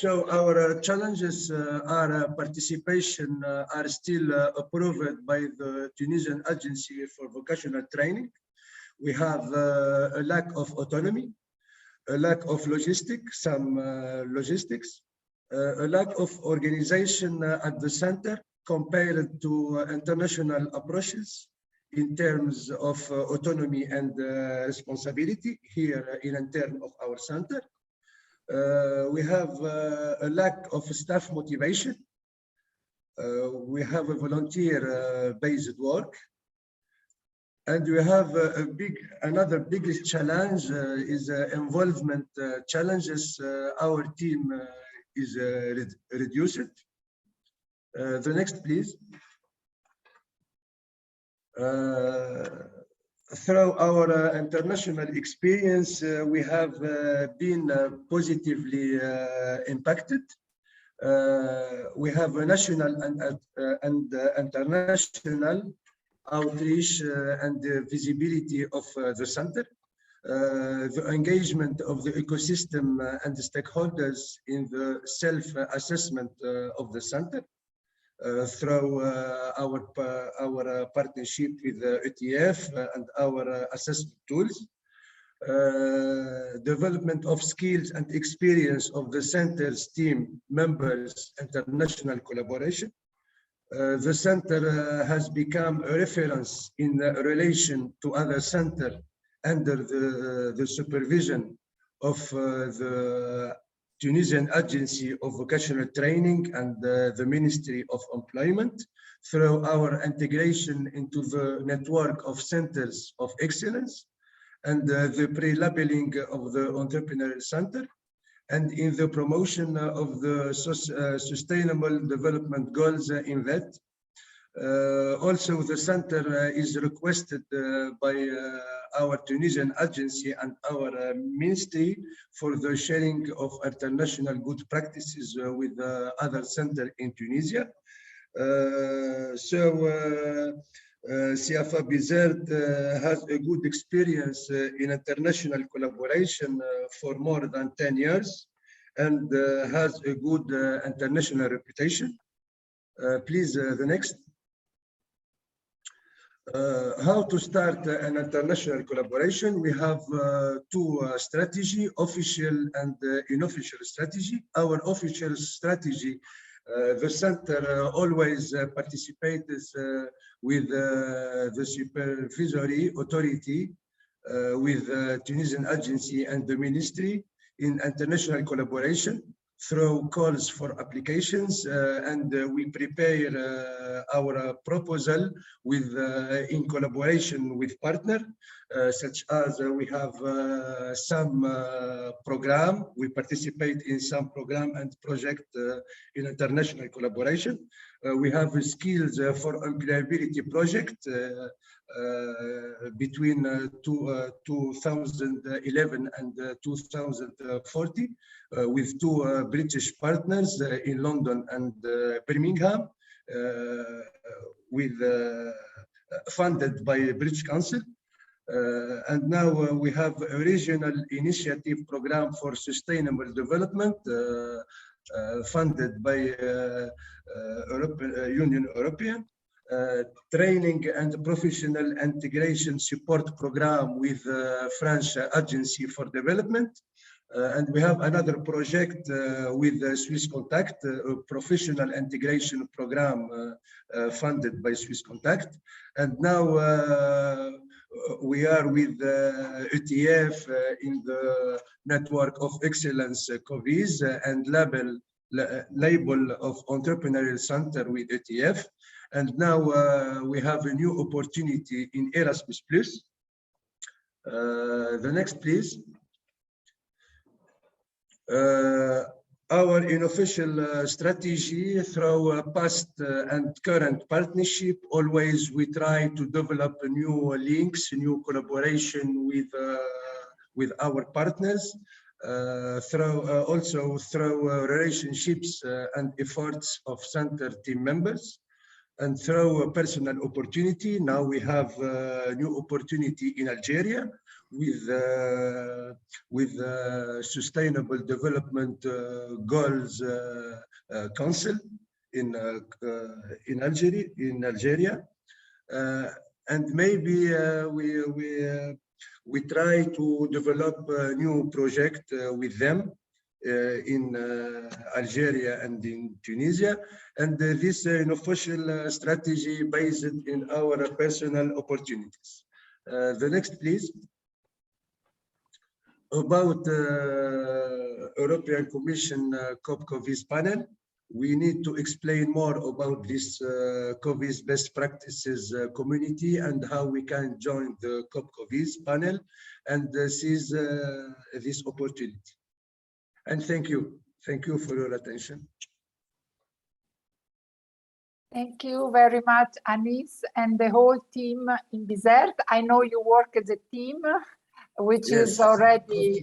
So our challenges are participation are still approved by the Tunisian Agency for Vocational Training. We have a lack of autonomy, a lack of logistics, a lack of organization at the center compared to international approaches in terms of autonomy and responsibility here in terms of our center. We have a lack of staff motivation. We have a volunteer-based work. And we have another biggest challenge is involvement challenges. Our team is reduced. The next, please. Through our international experience, we have been positively impacted. We have a national and international outreach and the visibility of the center, the engagement of the ecosystem and the stakeholders in the self-assessment of the center through our partnership with the ETF and our assessment tools, development of skills and experience of the center's team members, international collaboration. The center has become a reference in relation to other centers under the supervision of the Tunisian Agency of Vocational Training and the Ministry of Employment through our integration into the network of centers of excellence and the pre-labeling of the entrepreneurial center, and in the promotion of the sustainable development goals in that. Also, the center is requested by our Tunisian agency and our ministry for the sharing of international good practices with other centers in Tunisia. CFA Bizerte has a good experience in international collaboration for more than 10 years and has a good international reputation. Please, the next. How to start an international collaboration? We have two strategies, official and unofficial strategy. Our official strategy, the center always participates with the supervisory authority, with Tunisian agency and the ministry in international collaboration through calls for applications, and we prepare our proposal with in collaboration with partner, such as we have some program. We participate in some program and project in international collaboration. We have skills for employability project between 2011 and 2040 with two British partners in London and Birmingham, with funded by British Council. And now we have a regional initiative program for sustainable development funded by European training and professional integration support program with French Agency for Development. And we have another project with Swiss Contact, a professional integration program funded by Swiss Contact. And now we are with ETF in the Network of Excellence COVIS and label of Entrepreneurial Center with ETF. And now we have a new opportunity in Erasmus+. The next, please. Our unofficial strategy through past and current partnership, always we try to develop new links, new collaboration with our partners, also through relationships and efforts of center team members, and through a personal opportunity. Now we have a new opportunity in Algeria with Sustainable Development Goals Council in Algeria, and maybe we try to develop a new project with them in Algeria and in Tunisia, and this unofficial strategy based in our personal opportunities. The next, please. About European Commission COP-COVIS panel, we need to explain more about this COVIS best practices community and how we can join the COP-COVIS panel and seize this opportunity. And thank you. Thank you for your attention. Thank you very much, Anis, and the whole team in Bizerte. I know you work as a team, which Yes, is already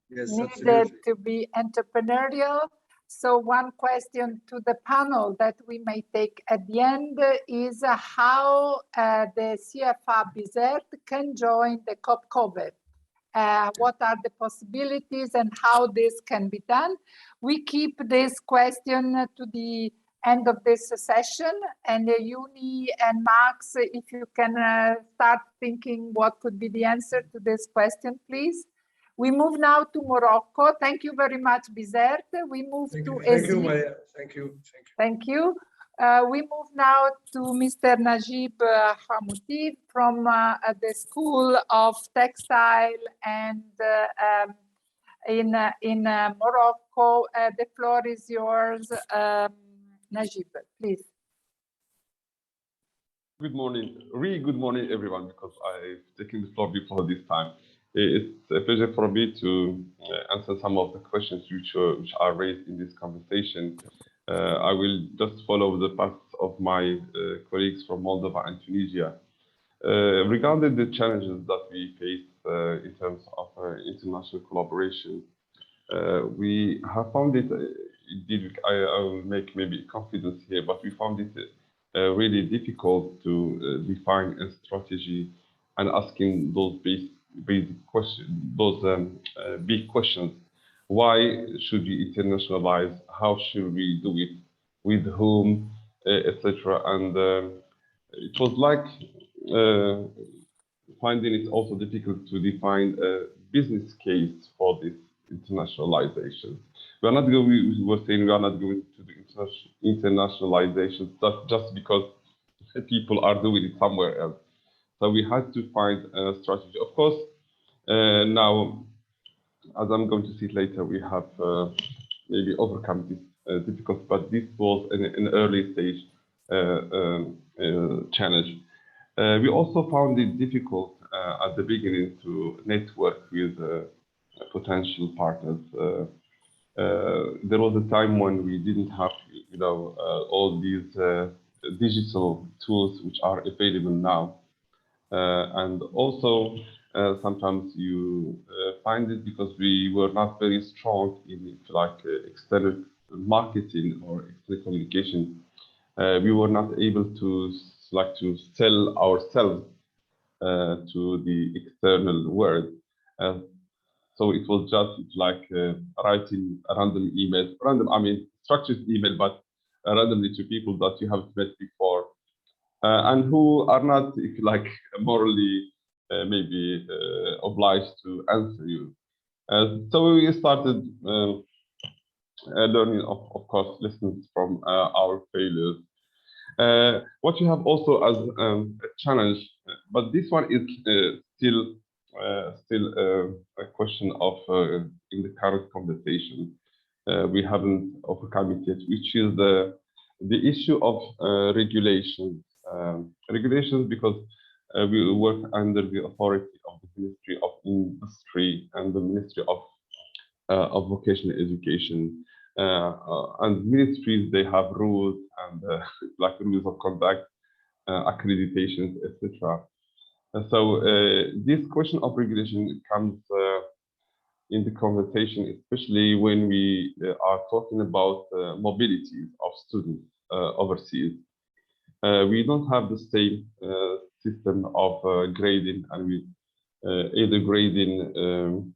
needed to be entrepreneurial. So one question to the panel that we may take at the end is how the CFA Bizerte can join the COP-COVID. What are the possibilities and how this can be done? We keep this question to the end of this session, and Uni and Max, if you can start thinking what could be the answer to this question, please. We move now to Morocco. Thank you very much, Bizerte. We move to Thank you, Maya. Thank you. Thank you. We move now to Mr. Najib Hamouti from the School of Textile and in Morocco. The floor is yours, Najib, please. Good morning, really good morning, everyone, because I've taken the floor before this time. It's a pleasure for me to answer some of the questions which are raised in this conversation. I will just follow the path of my colleagues from Moldova and Tunisia. Regarding the challenges that we face in terms of international collaboration, we have found it, I will make maybe confidence here, but we found it really difficult to define a strategy and asking those basic questions, those big questions. Why should we internationalize? How should we do it? With whom, etc. And it was like finding it also difficult to define a business case for this internationalization. We are not going. We were saying we are not going to do internationalization just because people are doing it somewhere else. So we had to find a strategy. Of course, now, as I'm going to see it later, we have maybe overcome this difficulty, but this was an early stage challenge. We also found it difficult at the beginning to network with potential partners. There was a time when we didn't have, all these digital tools which are available now, and also sometimes you find it because we were not very strong in external marketing or external communication. We were not able to sell ourselves to the external world. So it was just like writing a random email, structured email, but randomly to people that you have met before, and who are not, if you like, morally maybe obliged to answer you. So we started learning, of course, lessons from our failures. What you have also as a challenge, but this one is still a question of in the current conversation. We haven't overcome it yet, which is the issue of regulations. Regulations, because we work under the authority of the Ministry of Industry and the Ministry of Vocational Education. And ministries, they have rules and like rules of conduct, accreditations, etc. So this question of regulation comes in the conversation, especially when we are talking about mobility of students overseas. We don't have the same system of grading, and we either grading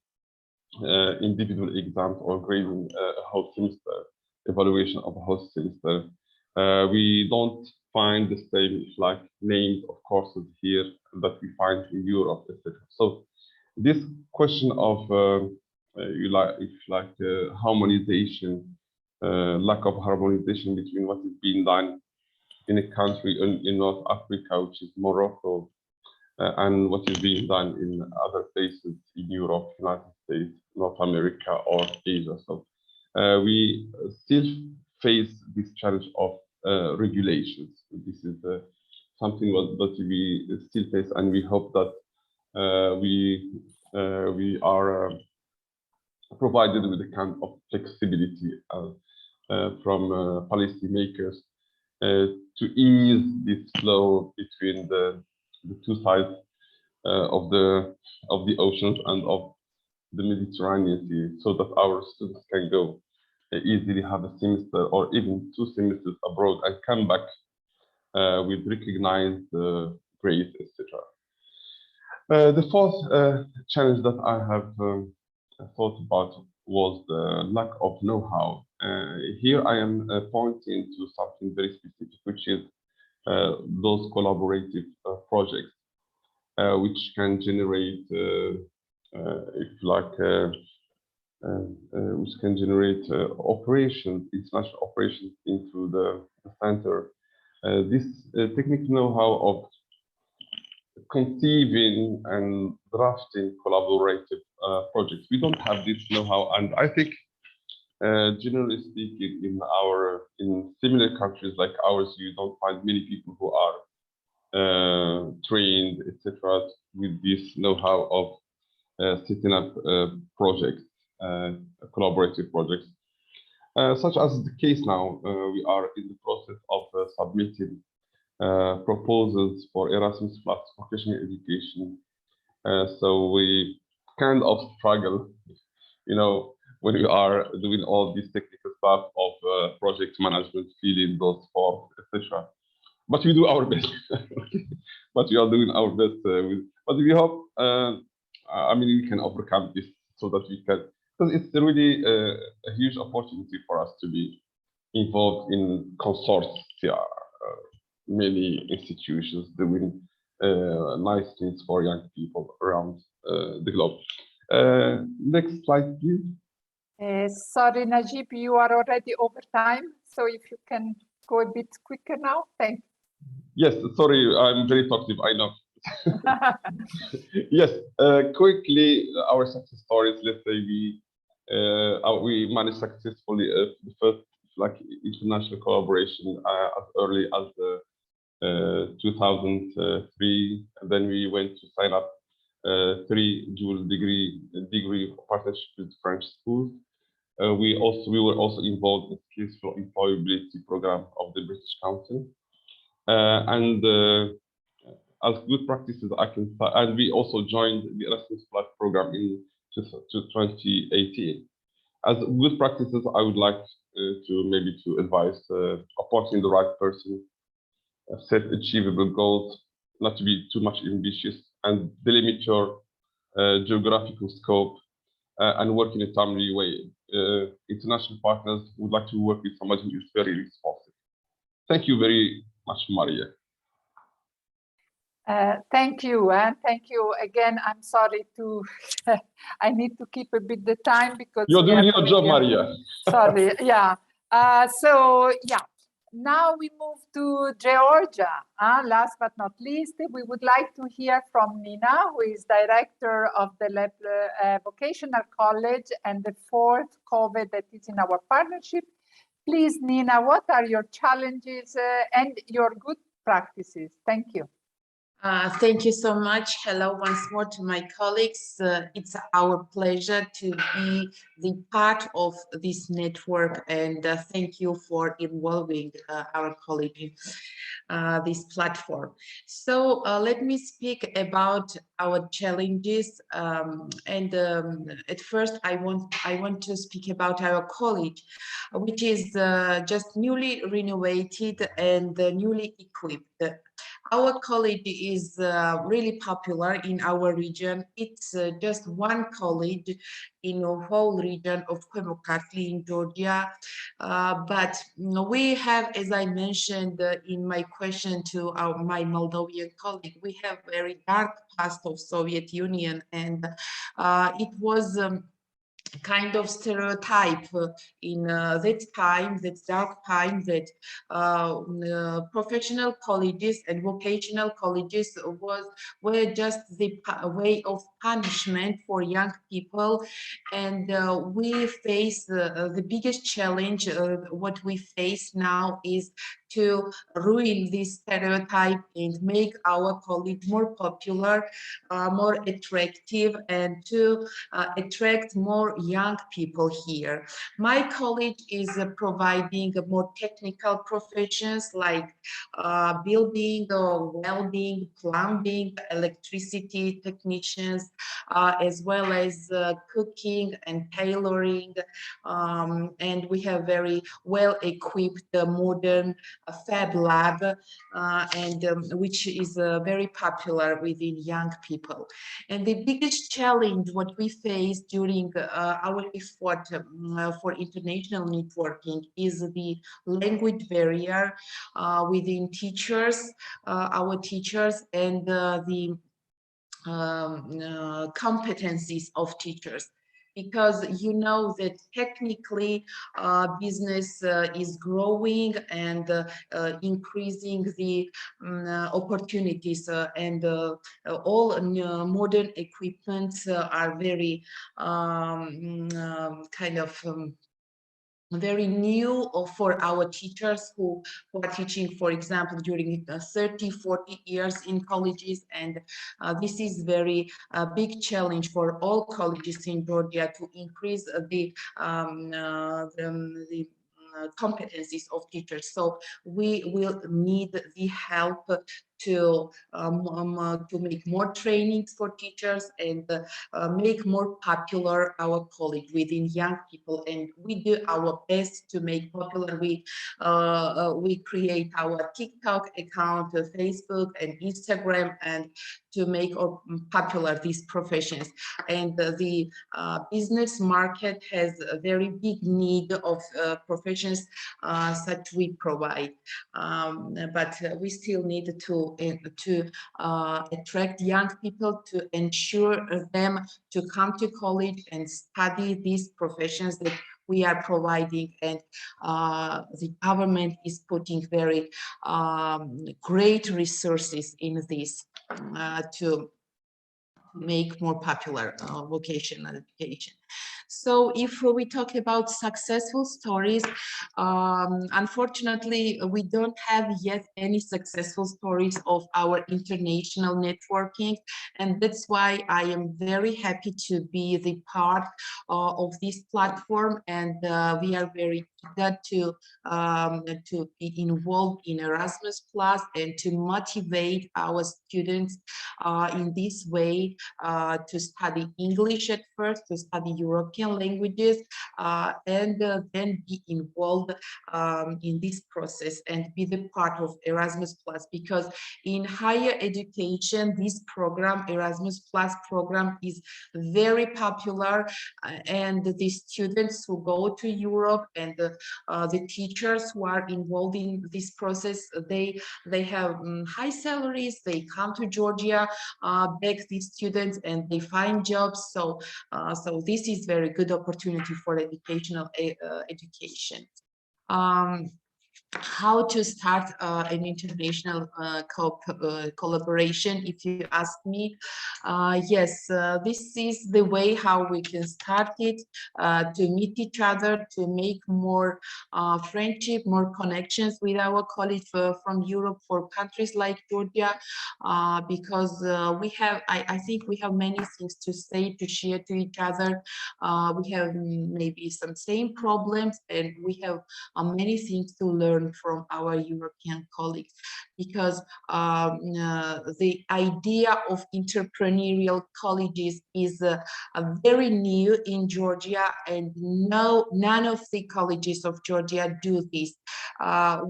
individual exams or grading a whole semester, evaluation of a whole semester. We don't find the same like names of courses here that we find in Europe, etc. So this question of harmonization, lack of harmonization between what is being done in a country in North Africa, which is Morocco, and what is being done in other places in Europe, United States, North America, or Asia. So we still face this challenge of regulations. This is something that we still face, and we hope that we are provided with a kind of flexibility from policymakers to ease this flow between the two sides of the oceans and of the Mediterranean Sea, so that our students can go easily have a semester or even 2 semesters abroad and come back with recognized grades, etc. The fourth challenge that I have thought about was the lack of know-how. Here I am pointing to something very specific, which is those collaborative projects, which can generate, which can generate operations, international operations into the center. This technical know-how of conceiving and drafting collaborative projects. We don't have this know-how, and I think, generally speaking, in similar countries like ours, you don't find many people who are trained, etc., with this know-how of setting up projects, collaborative projects, such as the case now. We are in the process of submitting proposals for Erasmus Plus vocational education. So we kind of struggle, when we are doing all this technical stuff of project management, filling those forms, etc. But we do our best. But we are doing our best. But we hope, we can overcome this so that we can, because it's really a huge opportunity for us to be involved in consortia, many institutions doing nice things for young people around the globe. Next slide, please. Sorry, Najib, you are already over time. So if you can go a bit quicker now, thank you. Yes, sorry, I'm very talkative, I know. Yes, quickly, our success stories. Let's say we managed successfully the first international collaboration as early as 2003, and then we went to sign up 3 dual degree partnership with French schools. We were also involved in skills for employability program of the British Council, and as good practices, and we also joined the Erasmus Plus program in 2018. As good practices, I would like to advise appointing the right person, set achievable goals, not to be too much ambitious, and delimit your geographical scope, and work in a timely way. International partners would like to work with somebody who is very responsive. Thank you very much, Maria. Thank you, and thank you again. I'm sorry to, I need to keep a bit the time because you're doing your job, Maria. Sorry, yeah. So yeah, now we move to Georgia. Last but not least, we would like to hear from Nina, who is director of the Vocational College and the fourth COVID that is in our partnership. Please, Nina, what are your challenges and your good practices? Thank you. Thank you so much. Hello once more to my colleagues. It's our pleasure to be the part of this network, and thank you for involving our colleague in this platform. So let me speak about our challenges, and at first I want to speak about our college, which is just newly renovated and newly equipped. Our college is really popular in our region. It's just one college in the whole region of Kujunduri in Georgia. But we have, as I mentioned in my question to my Moldovan colleague, we have very dark past of Soviet Union, and it was kind of stereotype in that time, that dark time, that professional colleges and vocational colleges were just the way of punishment for young people. And we face the biggest challenge. What we face now is to ruin this stereotype and make our college more popular, more attractive, and to attract more young people here. My college is providing more technical professions like building, welding, plumbing, electricity technicians, as well as cooking and tailoring. And we have very well equipped modern fab lab, and which is very popular within young people. And the biggest challenge what we face during our effort for international networking is the language barrier within teachers, our teachers, and the competencies of teachers. Because you know that technically business is growing and increasing the opportunities, and all modern equipments are very kind of very new for our teachers who are teaching, for example, during 30-40 years in colleges, and this is very big challenge for all colleges in Georgia to increase the competencies of teachers. So we will need the help to make more trainings for teachers and make more popular our college within young people. And we do our best to make popular. We create our TikTok account, Facebook and Instagram, and to make popular these professions. And the business market has a very big need of professions such we provide. But we still need to attract young people, to ensure them to come to college and study these professions that we are providing. And the government is putting very great resources in this to make more popular vocational education. So if we talk about successful stories, unfortunately, we don't have yet any successful stories of our international networking. And that's why I am very happy to be the part of this platform. And we are very eager to be involved in Erasmus Plus and to motivate our students in this way to study English at first, to study European languages and then be involved in this process and be the part of Erasmus Plus, because in higher education, this program, Erasmus Plus program, is very popular, and the students who go to Europe and the teachers who are involved in this process, they have high salaries. They come to Georgia, beg these students, and they find jobs. So this is very good opportunity for educational education. How to start an international collaboration, if you ask me. Yes, this is the way how we can start it, to meet each other, to make more friendship, more connections with our colleagues from Europe, for countries like Georgia, because I think we have many things to say, to share to each other. We have maybe some same problems, and we have many things to learn from our European colleagues, because the idea of entrepreneurial colleges is very new in Georgia, and none of the colleges of Georgia do this.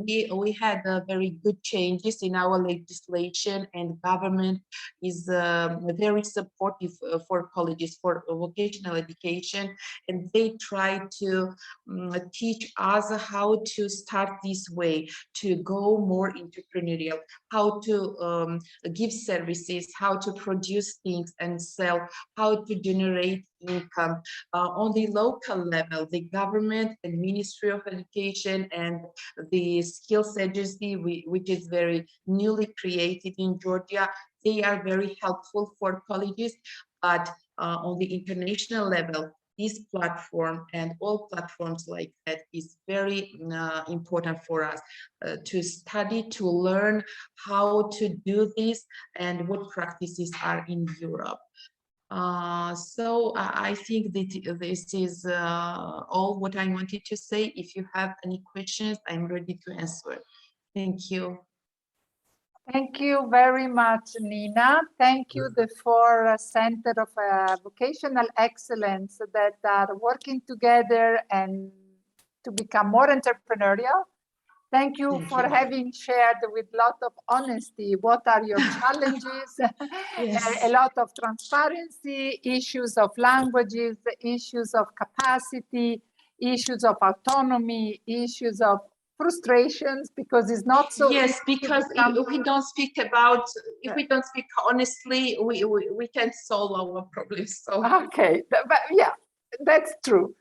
We had very good changes in our legislation, and government is very supportive for colleges, for vocational education, and they try to teach us how to start this way, to go more entrepreneurial, how to give services, how to produce things and sell, how to generate income. On the local level, the government and Ministry of Education and the Skills Agency, which is very newly created in Georgia, they are very helpful for colleges. But on the international level, this platform and all platforms like that is very important for us to study, to learn how to do this and what practices are in Europe. So I think that this is all what I wanted to say. If you have any questions, I'm ready to answer. Thank you. Thank you very much, Nina. Thank you, the four Center of Vocational Excellence that are working together and to become more entrepreneurial. Thank you for having shared with a lot of honesty what are your challenges, a lot of transparency, issues of languages, issues of capacity, issues of autonomy, issues of frustrations, because it's not so yes, because if we don't speak about, if we don't speak honestly, we can't solve our problems. So okay, but yeah, that's true.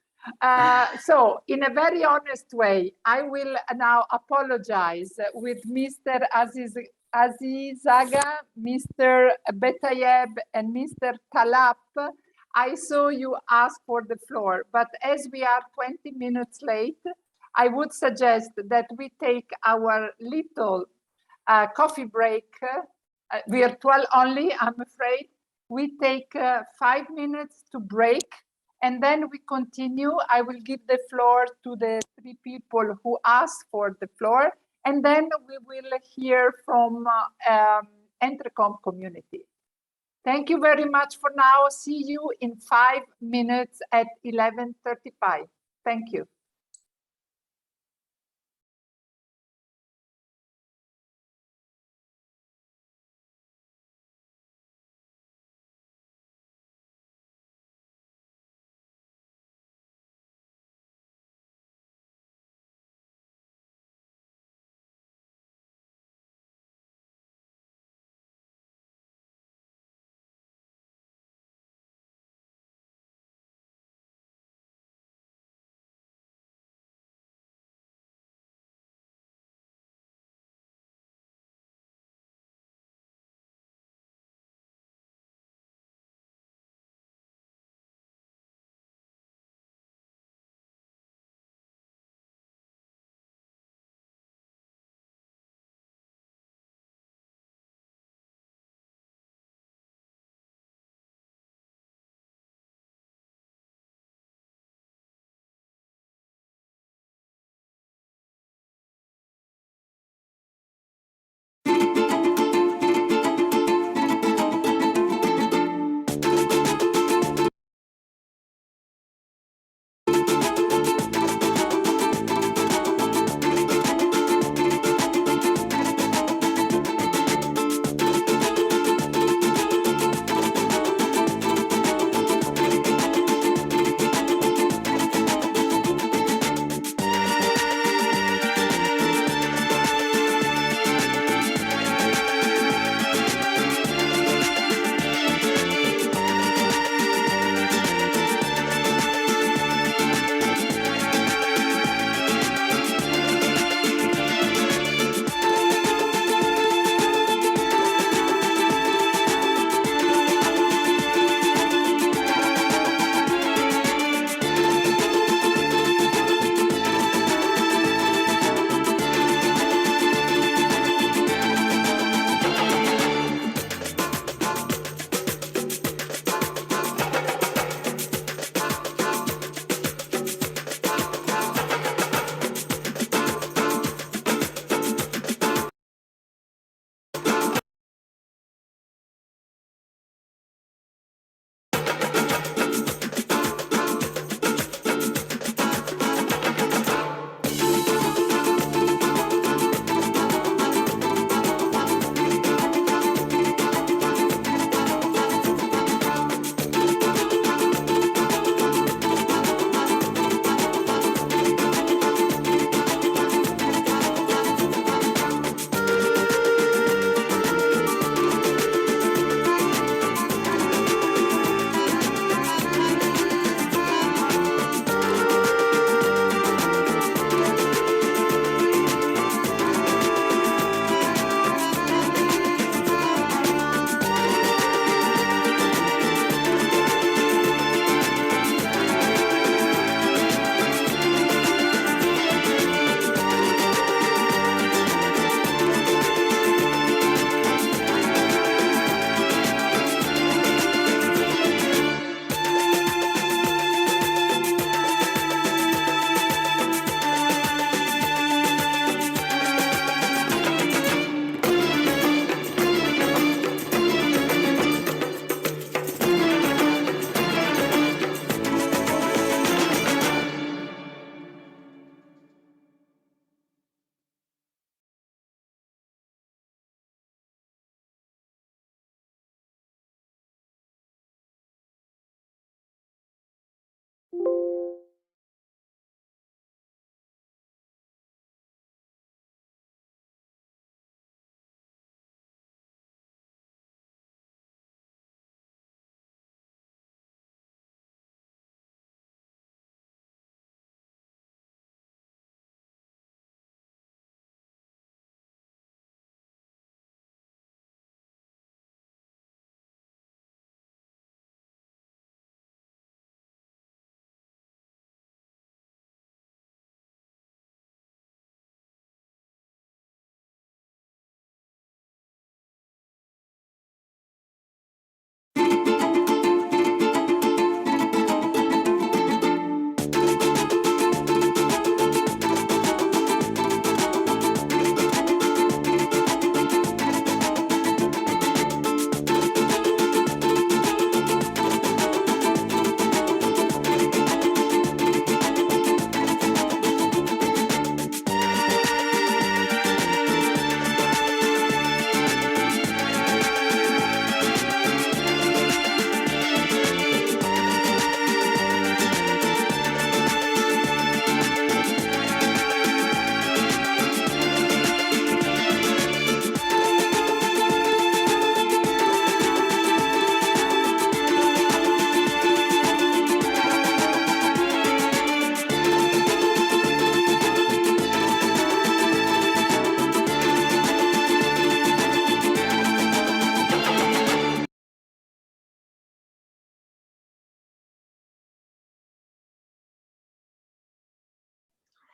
So in a very honest way, I will now apologize with Mr. Azizaga, Mr. Betayeb, and Mr. Talap. I saw you ask for the floor, but as we are 20 minutes late, I would suggest that we take our little coffee break, virtual only, I'm afraid. We take 5 minutes to break, and then we continue. I will give the floor to the three people who asked for the floor, and then we will hear from Entrecomp Community. Thank you very much for now. See you in 5 minutes at 11:35. Thank you.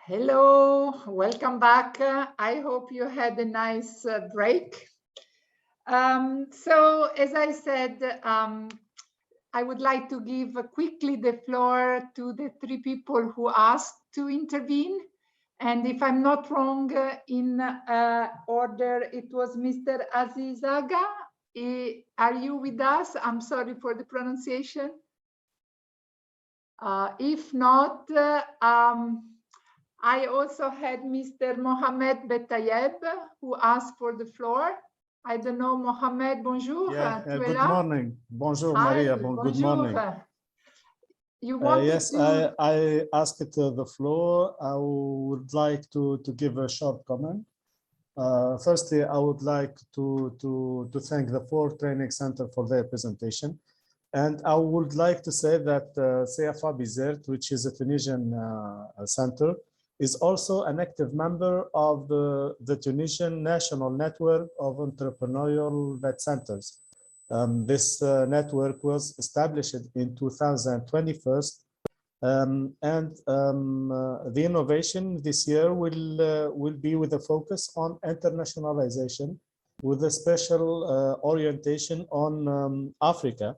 Hello, welcome back. I hope you had a nice break. So as I said, I would like to give quickly the floor to the three people who asked to intervene. And if I'm not wrong in order, it was Mr. Azizaga. Are you with us? I'm sorry for the pronunciation. If not, I also had Mr. Mohamed Betayeb who asked for the floor. I don't know, Mohamed, bonjour. Yeah, good morning. Bonjour, Hi, Maria. Good morning. You wanted yes, to... I asked the floor. I would like to give a short comment. Firstly, I would like to thank the 4 Training Center for their presentation. And I would like to say that CFA Bizert, which is a Tunisian center, is also an active member of the Tunisian National Network of Entrepreneurial Vet Centers. This network was established in 2021, the innovation this year will be with a focus on internationalization, with a special orientation on Africa.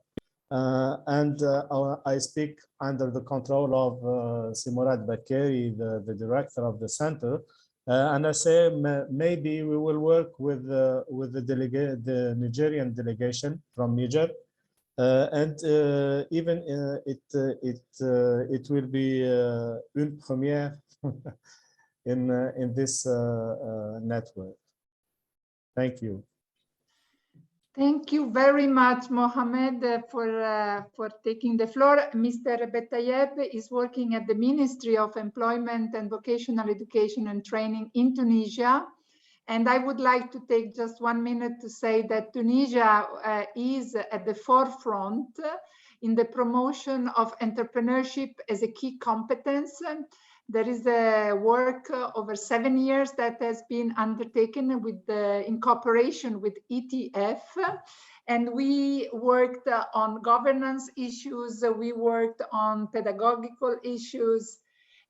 I speak under the control of Simorad Bakeri, the director of the center, and I say maybe we will work with the Nigerian delegation from Niger, even it will be une première in this network. Thank you. Thank you very much, Mohamed, for taking the floor. Mr. Betayeb is working at the Ministry of Employment and Vocational Education and Training in Tunisia. And I would like to take just 1 minute to say that Tunisia is at the forefront in the promotion of entrepreneurship as a key competence. There is a work over 7 years that has been undertaken in cooperation with ETF. And we worked on governance issues, we worked on pedagogical issues,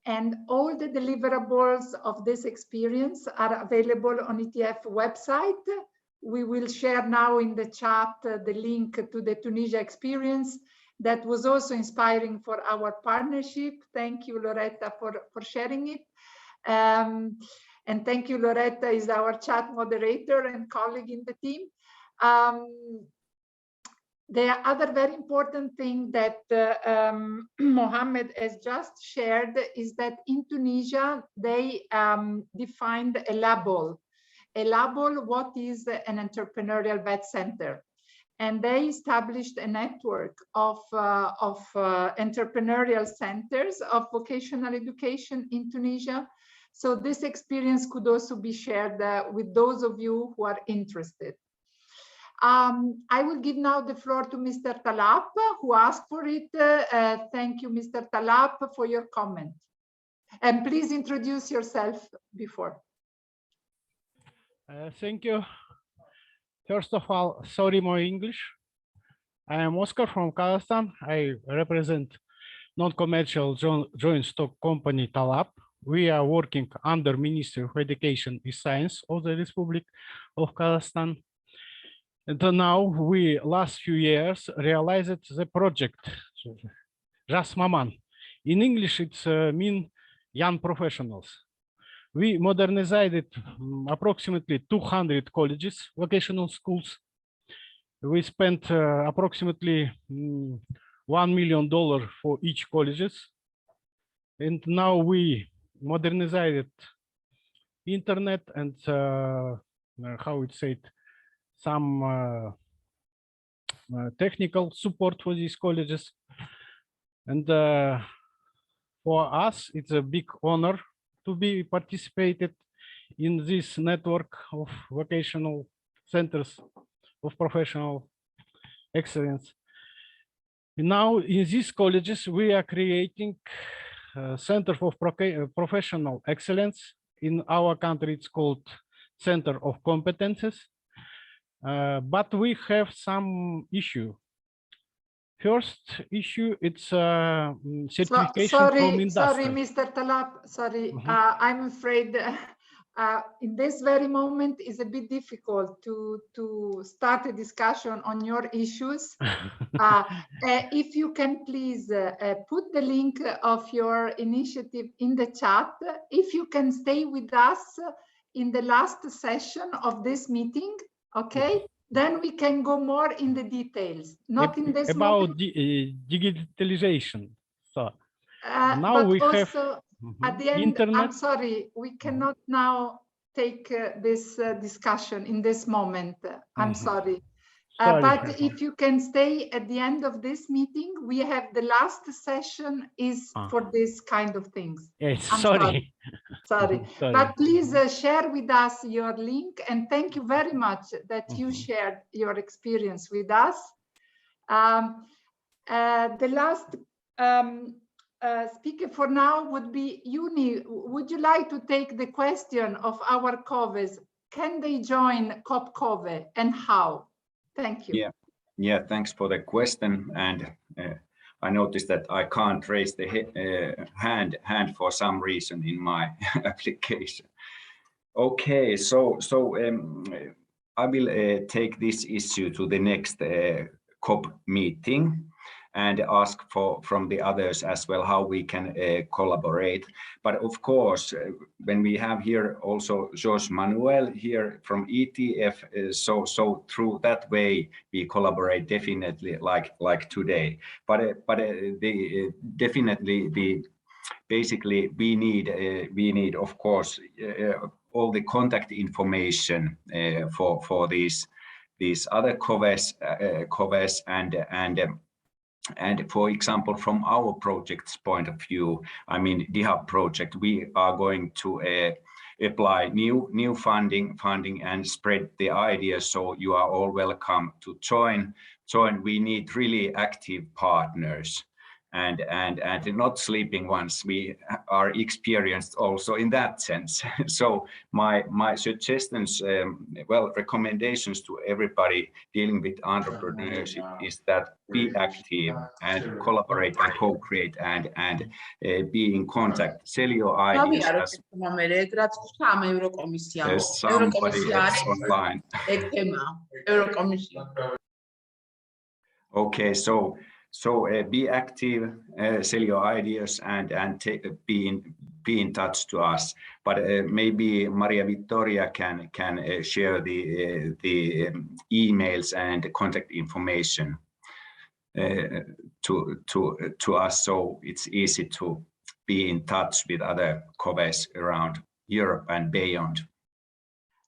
and all the deliverables of this experience are available on ETF website. We will share now in the chat the link to the Tunisia experience. That was also inspiring for our partnership. Thank you, Loretta, for sharing it. And thank you, Loretta is our chat moderator and colleague in the team. The other very important thing that Mohamed has just shared is that in Tunisia, they defined a label. A label, what is an entrepreneurial vet center? And they established a network of entrepreneurial centers of vocational education in Tunisia. So this experience could also be shared with those of you who are interested. I will give now the floor to Mr. Talab, who asked for it. Thank you, Mr. Talab, for your comment. And please introduce yourself before. Thank you. First of all, sorry, my English. I am Oscar from Kazakhstan. I represent non-commercial joint stock company Talab. We are working under Ministry of Education and Science of the Republic of Kazakhstan. And now we, last few years, realized the project Jas Maman. In English, it's mean young professionals. We modernized approximately 200 colleges, vocational schools. We spent approximately $1 million for each colleges. And now we modernized internet and how it's said, some technical support for these colleges. And for us, it's a big honor to be participated in this network of vocational centers of professional excellence. And now in these colleges, we are creating a Center for Professional Excellence. In our country, it's called Center of Competences. But we have some issue. First issue, it's certification from Sorry, industry. Mr. Talap, sorry. Mhm. I'm afraid in this very moment is a bit difficult to start a discussion on your issues. If you can please put the link of your initiative in the chat. If you can stay with us in the last session of this meeting, okay? Then we can go more in the details, not in this About moment. digitalization. So now But we have also at the end, I'm internet. sorry, we cannot now take this discussion in this moment. I'm sorry. Sorry. But if you can stay at the end of this meeting, we have the last session is for this kind of things. Yes, I'm sorry. Sorry. Sorry. But please share with us your link, and thank you very much that you shared your experience with us. The last speaker for now would be Uni. Would you like to take the question of our COVEs? Can they join COP COVE and how? Thank you. Yeah, thanks for the question. And I noticed that I can't raise the hand for some reason in my application. Okay, so I will take this issue to the next COP meeting and ask from the others as well how we can collaborate. But of course, when we have here also Jose Manuel here from ETF, so through that way we collaborate definitely like today. But definitely basically we need of course all the contact information for these other COVEs and for example, from our project's point of view, I mean, DHub project, we are going to apply new funding and spread the ideas. So you are all welcome to join. We need really active partners and not sleeping ones. We are experienced also in that sense. So my suggestions, recommendations to everybody dealing with entrepreneurship is that be active and collaborate and co-create and be in contact. Sell your ideas. There's somebody else online. Okay, so be active, sell your ideas, and be in touch to us. But maybe Maria Vittoria can share the emails and contact information to us, so it's easy to be in touch with other COVEs around Europe and beyond.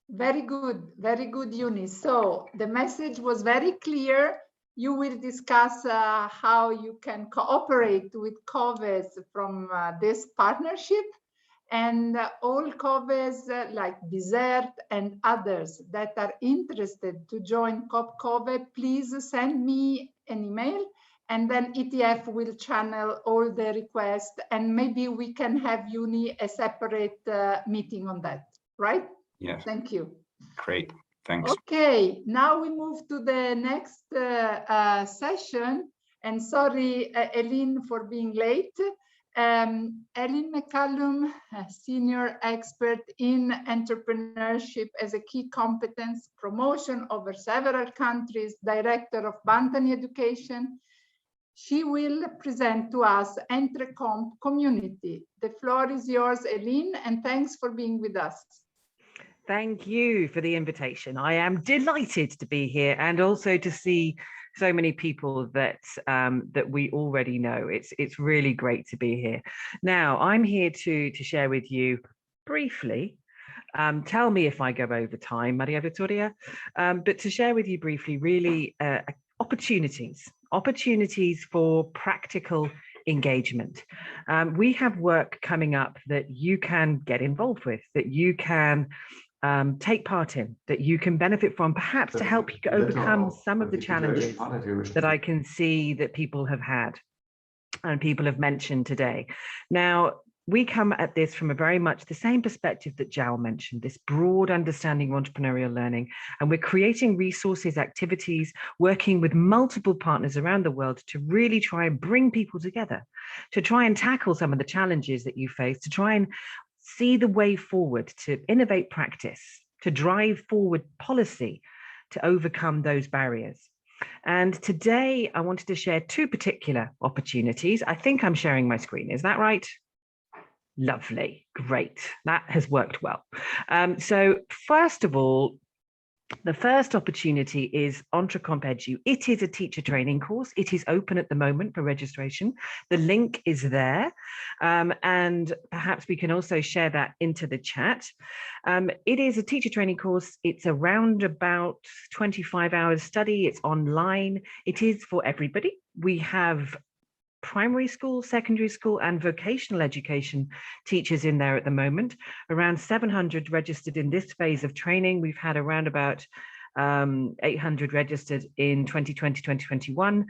Very good, Eunice. So the message was very clear. You will discuss how you can cooperate with COVEs from this partnership, and all COVEs like Desert and others that are interested to join COP COVE, please send me an email, and then ETF will channel all the requests, and maybe we can have Uni a separate meeting on that, right? Yes. Thank you. Great. Thanks. Okay, now we move to the next session. And sorry, Eileen, for being late. Eileen Mccallum, senior expert in entrepreneurship as a key competence, promotion over several countries, director of Bantani Education. She will present to us Entrecomp Community. The floor is yours, Eileen, and thanks for being with us. Thank you for the invitation. I am delighted to be here and also to see so many people that that we already know. It's really great to be here. Now, I'm here to share with you briefly. Tell me if I go over time, Maria Vittoria, but to share with you briefly, really opportunities for practical engagement. We have work coming up that you can get involved with, that you can take part in, that you can benefit from, perhaps to help you overcome some of the challenges that I can see that people have had and people have mentioned today. Now, we come at this from a very much the same perspective that João mentioned, this broad understanding of entrepreneurial learning. And we're creating resources, activities, working with multiple partners around the world to really try and bring people together, to try and tackle some of the challenges that you face, to try and see the way forward, to innovate practice, to drive forward policy, to overcome those barriers. And today I wanted to share two particular opportunities. I think I'm sharing my screen, is that right? Lovely, great, that has worked well. So first of all, the first opportunity is Entrecomp Edu. It is a teacher training course. It is open at the moment for registration. The link is there. And perhaps we can also share that into the chat. It is a teacher training course. It's around about 25 hours study. It's online. It is for everybody. We have primary school, secondary school, and vocational education teachers in there at the moment. Around 700 registered in this phase of training. We've had around about 800 registered in 2020, 2021.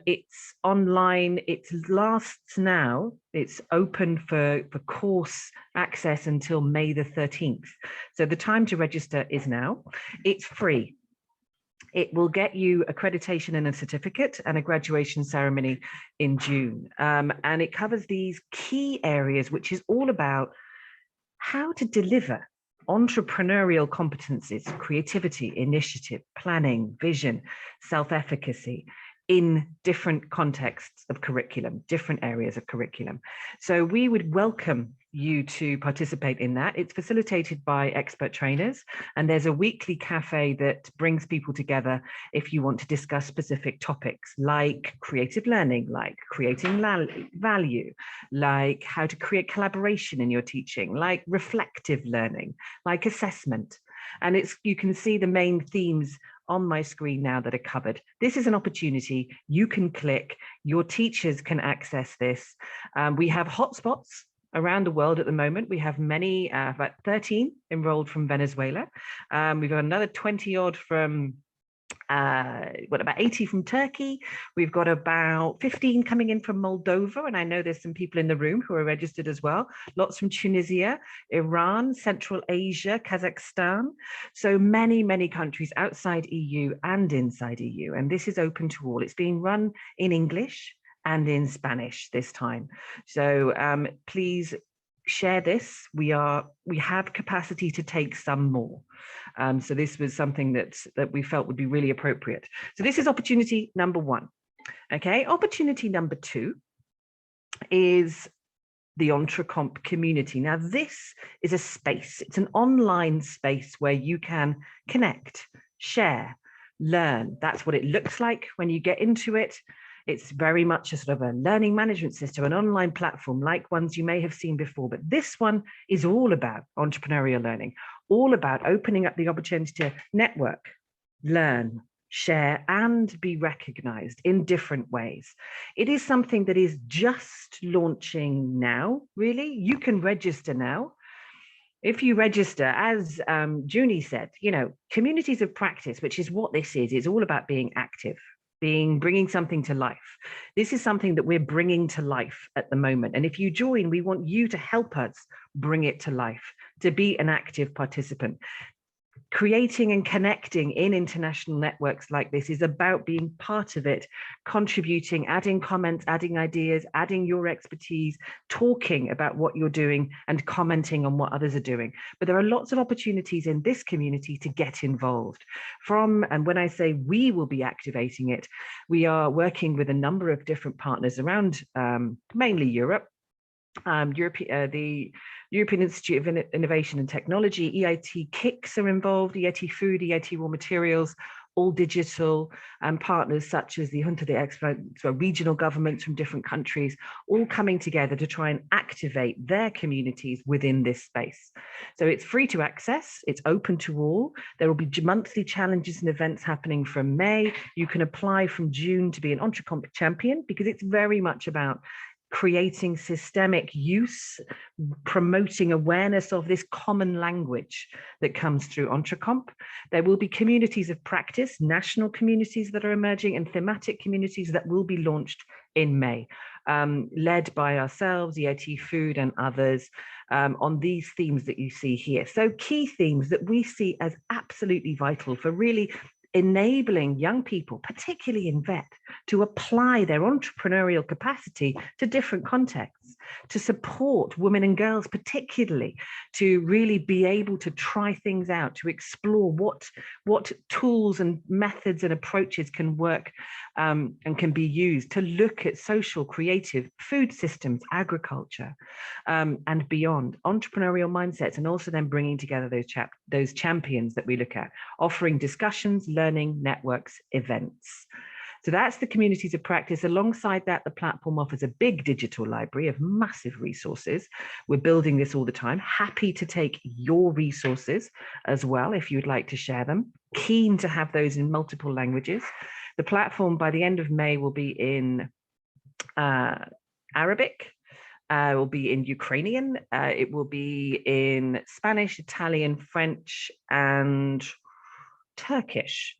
It's online, it lasts now, it's open for course access until May the 13th. So the time to register is now. It's free. It will get you accreditation and a certificate and a graduation ceremony in June. And it covers these key areas, which is all about how to deliver entrepreneurial competencies, creativity, initiative, planning, vision, self-efficacy in different contexts of curriculum, different areas of curriculum. So we would welcome you to participate in that. It's facilitated by expert trainers, and there's a weekly cafe that brings people together if you want to discuss specific topics like creative learning, like creating value, like how to create collaboration in your teaching, like reflective learning, like assessment. And you can see the main themes on my screen now that are covered. This is an opportunity. You can click, your teachers can access this. We have hotspots around the world at the moment. We have many, about 13 enrolled from Venezuela. We've got another 20 odd from, about 80 from Turkey. We've got about 15 coming in from Moldova. And I know there's some people in the room who are registered as well. Lots from Tunisia, Iran, Central Asia, Kazakhstan. So many, many countries outside EU and inside EU. And this is open to all. It's being run in English and in Spanish this time. So please share this. We have capacity to take some more. So this was something that we felt would be really appropriate. So this is opportunity number one. Okay, opportunity number two is the Entrecomp community. Now this is a space, it's an online space where you can connect, share, learn. That's what it looks like when you get into it. It's very much a sort of a learning management system, an online platform like ones you may have seen before, but this one is all about entrepreneurial learning, all about opening up the opportunity to network, learn, share, and be recognized in different ways. It is something that is just launching now, really. You can register now. If you register, as Junie said, communities of practice, which is what this is all about being active. Bringing something to life. This is something that we're bringing to life at the moment. And if you join, we want you to help us bring it to life, to be an active participant. Creating and connecting in international networks like this is about being part of it, contributing, adding comments, adding ideas, adding your expertise, talking about what you're doing and commenting on what others are doing. But there are lots of opportunities in this community to get involved and when I say we will be activating it, we are working with a number of different partners around mainly Europe, the European Institute of Innovation and Technology, EIT KICS are involved, EIT Food, EIT Raw Materials, all digital, partners such as the Junta de Experts, regional governments from different countries, all coming together to try and activate their communities within this space. So it's free to access, it's open to all. There will be monthly challenges and events happening from May. You can apply from June to be an Entrecomp champion because it's very much about creating systemic use, promoting awareness of this common language that comes through Entrecomp. There will be communities of practice, national communities that are emerging, and thematic communities that will be launched in May. led by ourselves, EIT Food and others, on these themes that you see here. So key themes that we see as absolutely vital for really enabling young people, particularly in VET, to apply their entrepreneurial capacity to different contexts, to support women and girls particularly, to really be able to try things out, to explore what tools and methods and approaches can work and can be used to look at social, creative, food systems, agriculture, and beyond, entrepreneurial mindsets, and also then bringing together those champions that we look at, offering discussions, learning, networks, events. So that's the communities of practice. Alongside that, the platform offers a big digital library of massive resources. We're building this all the time. Happy to take your resources as well if you'd like to share them. Keen to have those in multiple languages. The platform by the end of May will be in Arabic, will be in Ukrainian, it will be in Spanish, Italian, French, and Turkish,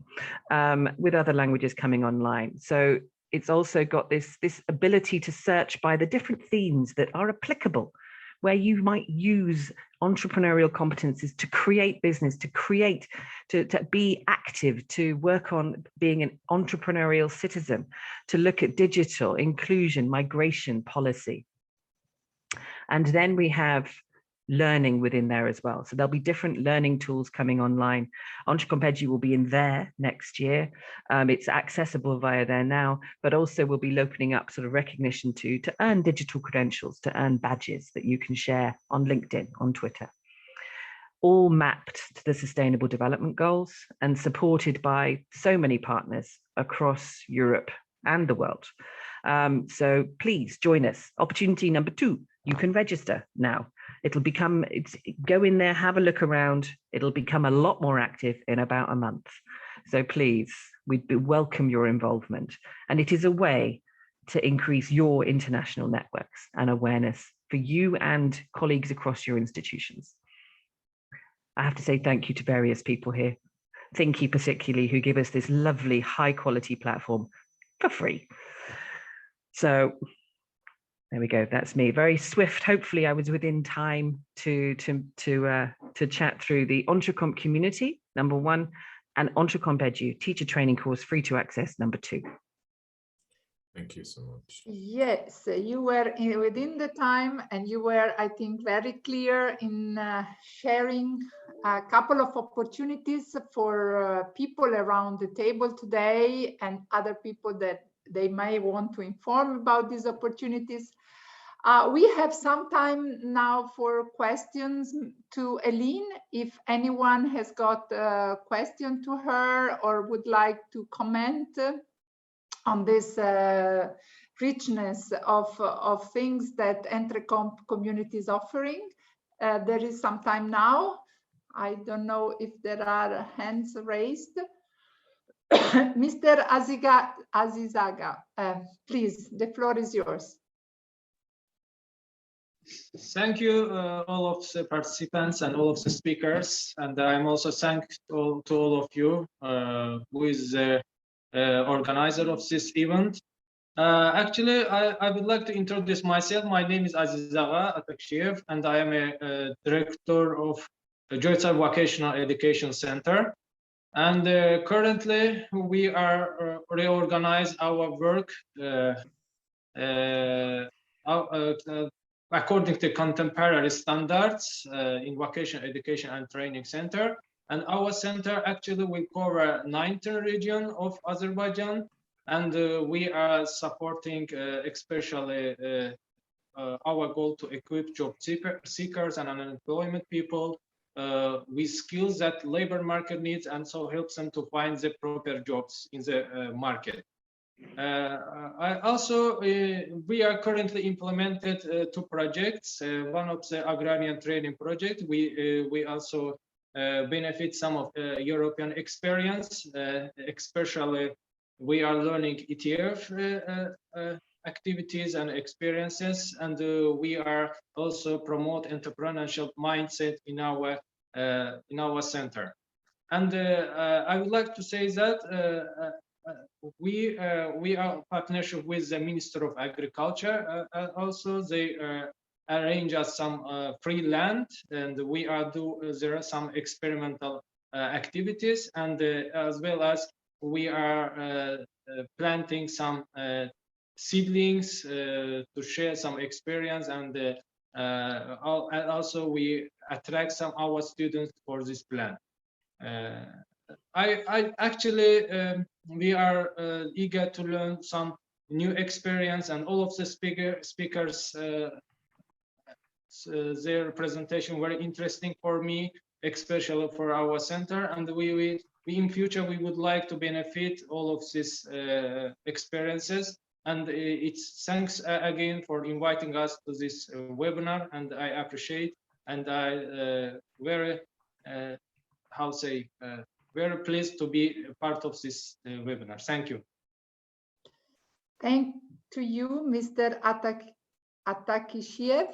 with other languages coming online. So it's also got this ability to search by the different themes that are applicable, where you might use entrepreneurial competencies to create business, to create, to be active, to work on being an entrepreneurial citizen, to look at digital inclusion, migration policy. And then we have learning within there as well. So there'll be different learning tools coming online. Entrecomp Edu will be in there next year. It's accessible via there now, but also we'll be opening up sort of recognition to earn digital credentials, to earn badges that you can share on LinkedIn, on Twitter. All mapped to the Sustainable Development Goals and supported by so many partners across Europe and the world. So please join us. Opportunity number 2, you can register now. Go in there, have a look around. It'll become a lot more active in about a month. So please, we'd welcome your involvement. And it is a way to increase your international networks and awareness for you and colleagues across your institutions. I have to say thank you to various people here, Thinky particularly, who give us this lovely high quality platform for free. So there we go. That's me. Very swift. Hopefully, I was within time to chat through the Entrecomp Community, number 1, and Entrecomp Edu teacher training course, free to access, number 2. Thank you so much. Yes, you were within the time, and you were, I think, very clear in sharing a couple of opportunities for people around the table today and other people that they may want to inform about these opportunities. We have some time now for questions to Eline. If anyone has got a question to her or would like to comment on this richness of things that Entrecomp Community is offering, there is some time now. I don't know if there are hands raised. Mr. Azizaga, please, the floor is yours. Thank you, all of the participants and all of the speakers. And I'm also thankful to all of you who is the organizer of this event. Actually, I would like to introduce myself. My name is Azizaga Atakshiev, and I am a director of the Joytsar Vocational Education Center. And currently, we are reorganize our work according to contemporary standards in Vocational Education and Training Center. And our center actually will cover 19 regions of Azerbaijan. And we are supporting especially our goal to equip job seekers and unemployment people with skills that labor market needs, and so helps them to find the proper jobs in the market. I also, we are currently implemented 2 projects. One of the agrarian training project. We also benefit some of European experience, especially we are learning ETF activities and experiences, and we are also promote entrepreneurial mindset in our center. And I would like to say that we are partnership with the Minister of Agriculture. Also, they arrange us some free land, and we are there are some experimental activities, and as well as we are planting some seedlings to share some experience, and also we attract some our students for this plan. I actually we are eager to learn some new experience, and all of the speakers their presentation very interesting for me, especially for our center, and we in future we would like to benefit all of these experiences. And it's thanks again for inviting us to this webinar, and I appreciate, and I very very pleased to be a part of this webinar. Thank you. Thank to you, Mr. Atakishiev.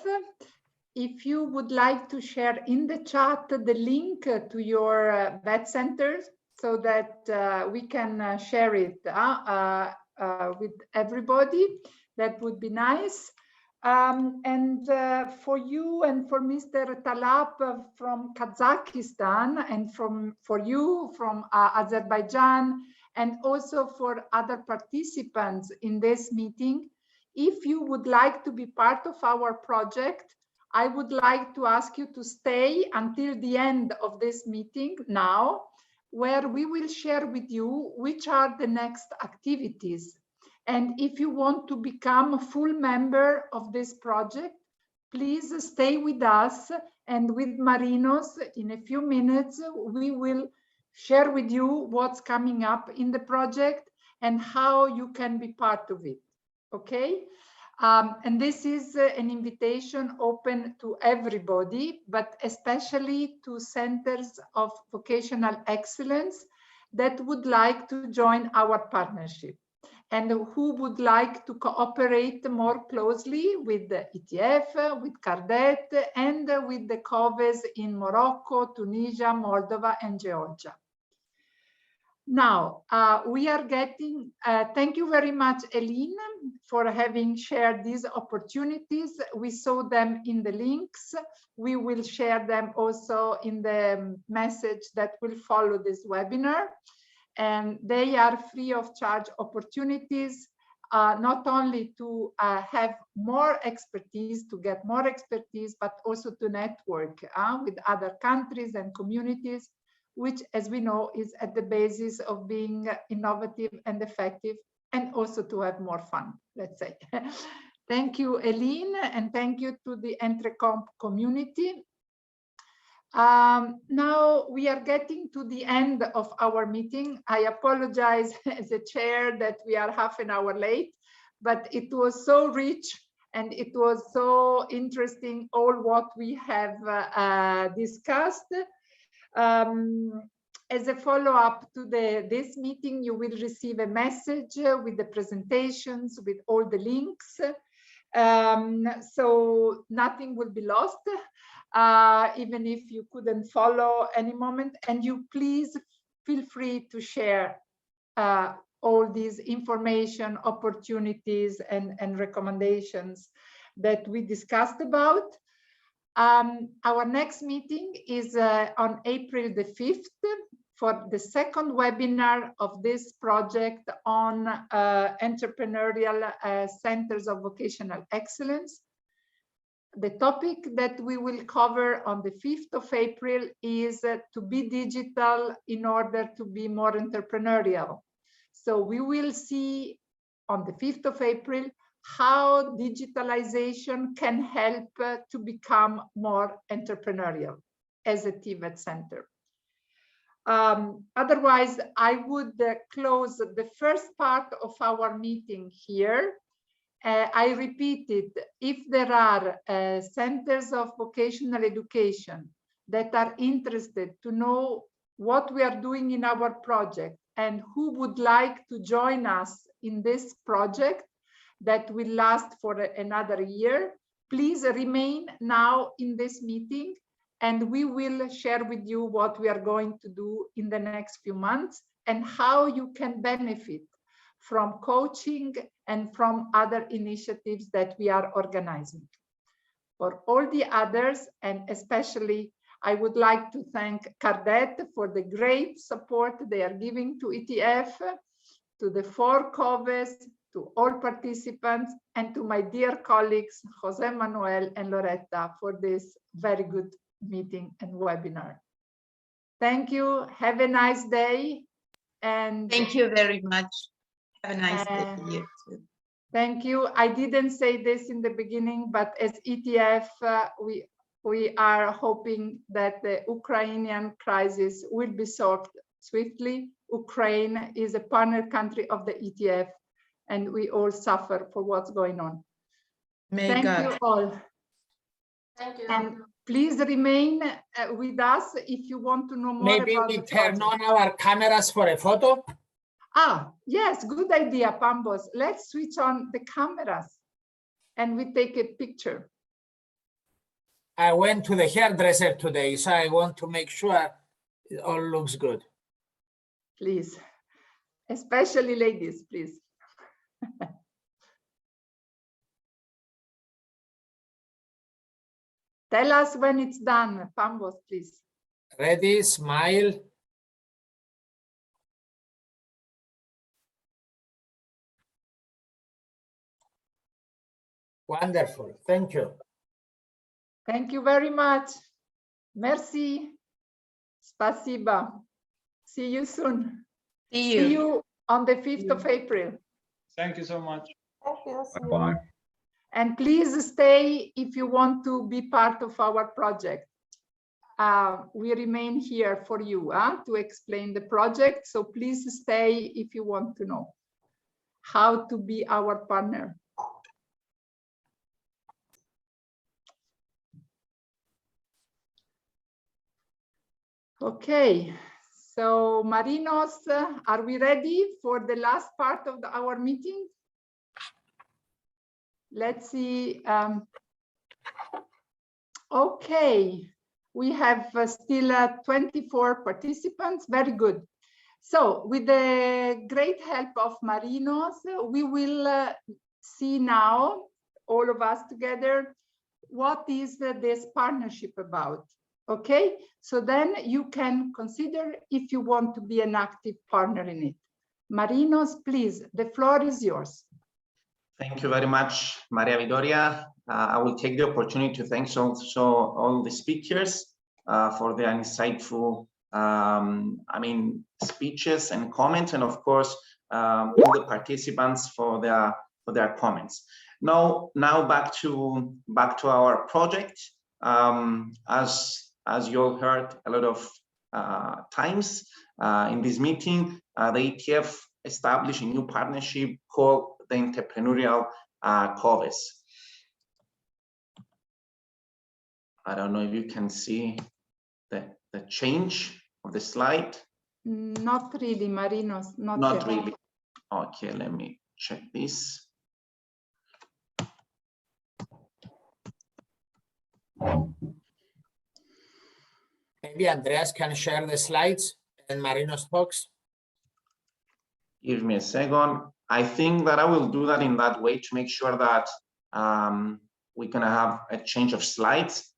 If you would like to share in the chat the link to your vet center so that we can share it with everybody, that would be nice. And for you and for Mr. Talap from Kazakhstan, and for you from Azerbaijan, and also for other participants in this meeting, if you would like to be part of our project, I would like to ask you to stay until the end of this meeting now, where we will share with you which are the next activities. And if you want to become a full member of this project, please stay with us, and with Marinos in a few minutes, we will share with you what's coming up in the project and how you can be part of it, okay? And this is an invitation open to everybody, but especially to centers of vocational excellence that would like to join our partnership and who would like to cooperate more closely with the ETF, with CARDET, and with the COVES in Morocco, Tunisia, Moldova, and Georgia. Now, we are getting, thank you very much, Eline, for having shared these opportunities. We saw them in the links. We will share them also in the message that will follow this webinar. And they are free of charge opportunities, not only to have more expertise, to get more expertise, but also to network with other countries and communities, which, as we know, is at the basis of being innovative and effective, and also to have more fun, let's say. Thank you, Eline, and thank you to the Entrecomp community. Now we are getting to the end of our meeting. I apologize as a chair that we are half an hour late, but it was so rich and it was so interesting, all what we have discussed. As a follow-up to this meeting, you will receive a message with the presentations, with all the links. So nothing will be lost, even if you couldn't follow any moment. And you please feel free to share all these information, opportunities, and recommendations that we discussed about. Our next meeting is on April the 5th for the second webinar of this project on entrepreneurial centers of vocational excellence. The topic that we will cover on the 5th of April is to be digital in order to be more entrepreneurial. So we will see on the 5th of April how digitalization can help to become more entrepreneurial as a TVET center. Otherwise, I would close the first part of our meeting here. I repeat it, if there are centers of vocational education that are interested to know what we are doing in our project and who would like to join us in this project, that will last for another year, please remain now in this meeting, and we will share with you what we are going to do in the next few months and how you can benefit from coaching and from other initiatives that we are organizing. For all the others, and especially I would like to thank CARDET for the great support they are giving to ETF, to the 4 COVES, to all participants, and to my dear colleagues, Jose Manuel and Loretta, for this very good meeting and webinar. Thank you. Have a nice day. And thank you very much. Have a nice day to you too. Thank you. I didn't say this in the beginning, but as ETF, we are hoping that the Ukrainian crisis will be solved swiftly. Ukraine is a partner country of the ETF, and we all suffer for what's going on. Thank you all. Thank you. And please remain with us if you want to know more Maybe about we the turn project. on our cameras for a photo. Ah, yes, good idea, Pambos. Let's switch on the cameras and we take a picture. I went to the hairdresser today, so I want to make sure it all looks good. Please, especially ladies, please. Tell us when it's done, Pambos, please. Ready, smile. Wonderful, thank you. Thank you very much. Merci. Spasiba. See you soon. See you on the 5th of April. Thank you so much. Thank you. Bye. And please stay if you want to be part of our project. We remain here for you to explain the project. So please stay if you want to know how to be our partner. Okay, so Marinos, are we ready for the last part of our meeting? Let's see. Okay, we have still 24 participants. Very good. So with the great help of Marinos, we will see now, all of us together, what is this partnership about. Okay, so then you can consider if you want to be an active partner in it. Marinos, please, the floor is yours. Thank you very much, Maria Vidoria. I will take the opportunity to thank also all the speakers for their insightful, speeches and comments, and of course, all the participants for their comments. Now back to our project. As you all heard a lot of times in this meeting, the ETF established a new partnership called the Entrepreneurial COVES. I don't know if you can see the change of the slide. Not really, Marinos. Not really. Okay, let me check this. Maybe Andreas can share the slides and Marinos talks. Give me a second. I think that I will do that in that way to make sure that we're gonna have a change of slides.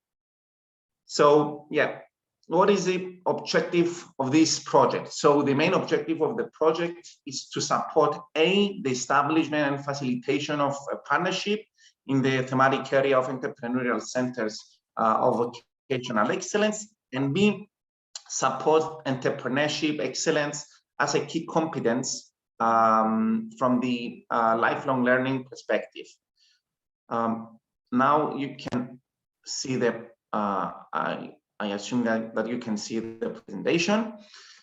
So yeah, what is the objective of this project? So the main objective of the project is to support the establishment and facilitation of a partnership in the thematic area of entrepreneurial centers of vocational excellence, and B, support entrepreneurship excellence as a key competence from the lifelong learning perspective. Now you can see the, I assume that you can see the presentation.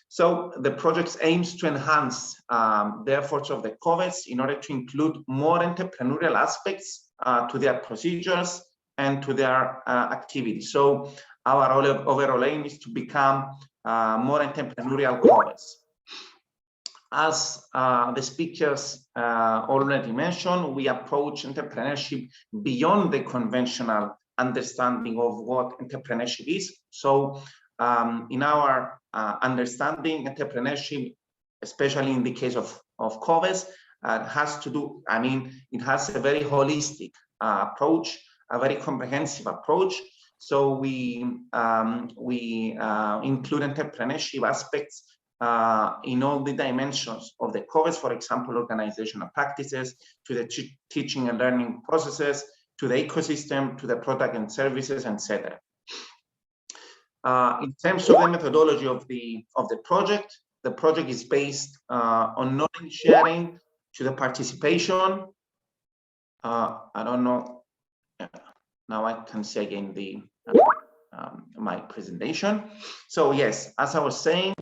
So the project aims to enhance the efforts of the COVES in order to include more entrepreneurial aspects to their procedures and to their activities. So our overall aim is to become more entrepreneurial COVES. As the speakers already mentioned, we approach entrepreneurship beyond the conventional understanding of what entrepreneurship is. So in our understanding, entrepreneurship especially in the case of COVES, has to do, I mean, it has a very holistic approach, a very comprehensive approach. So we include entrepreneurship aspects in all the dimensions of the COVES, for example, organizational practices, to the teaching and learning processes, to the ecosystem, to the product and services, etc. In terms of the methodology of the project is based on knowledge sharing, to the participation. I don't know. Now I can say again the my presentation. So yes, as I was saying,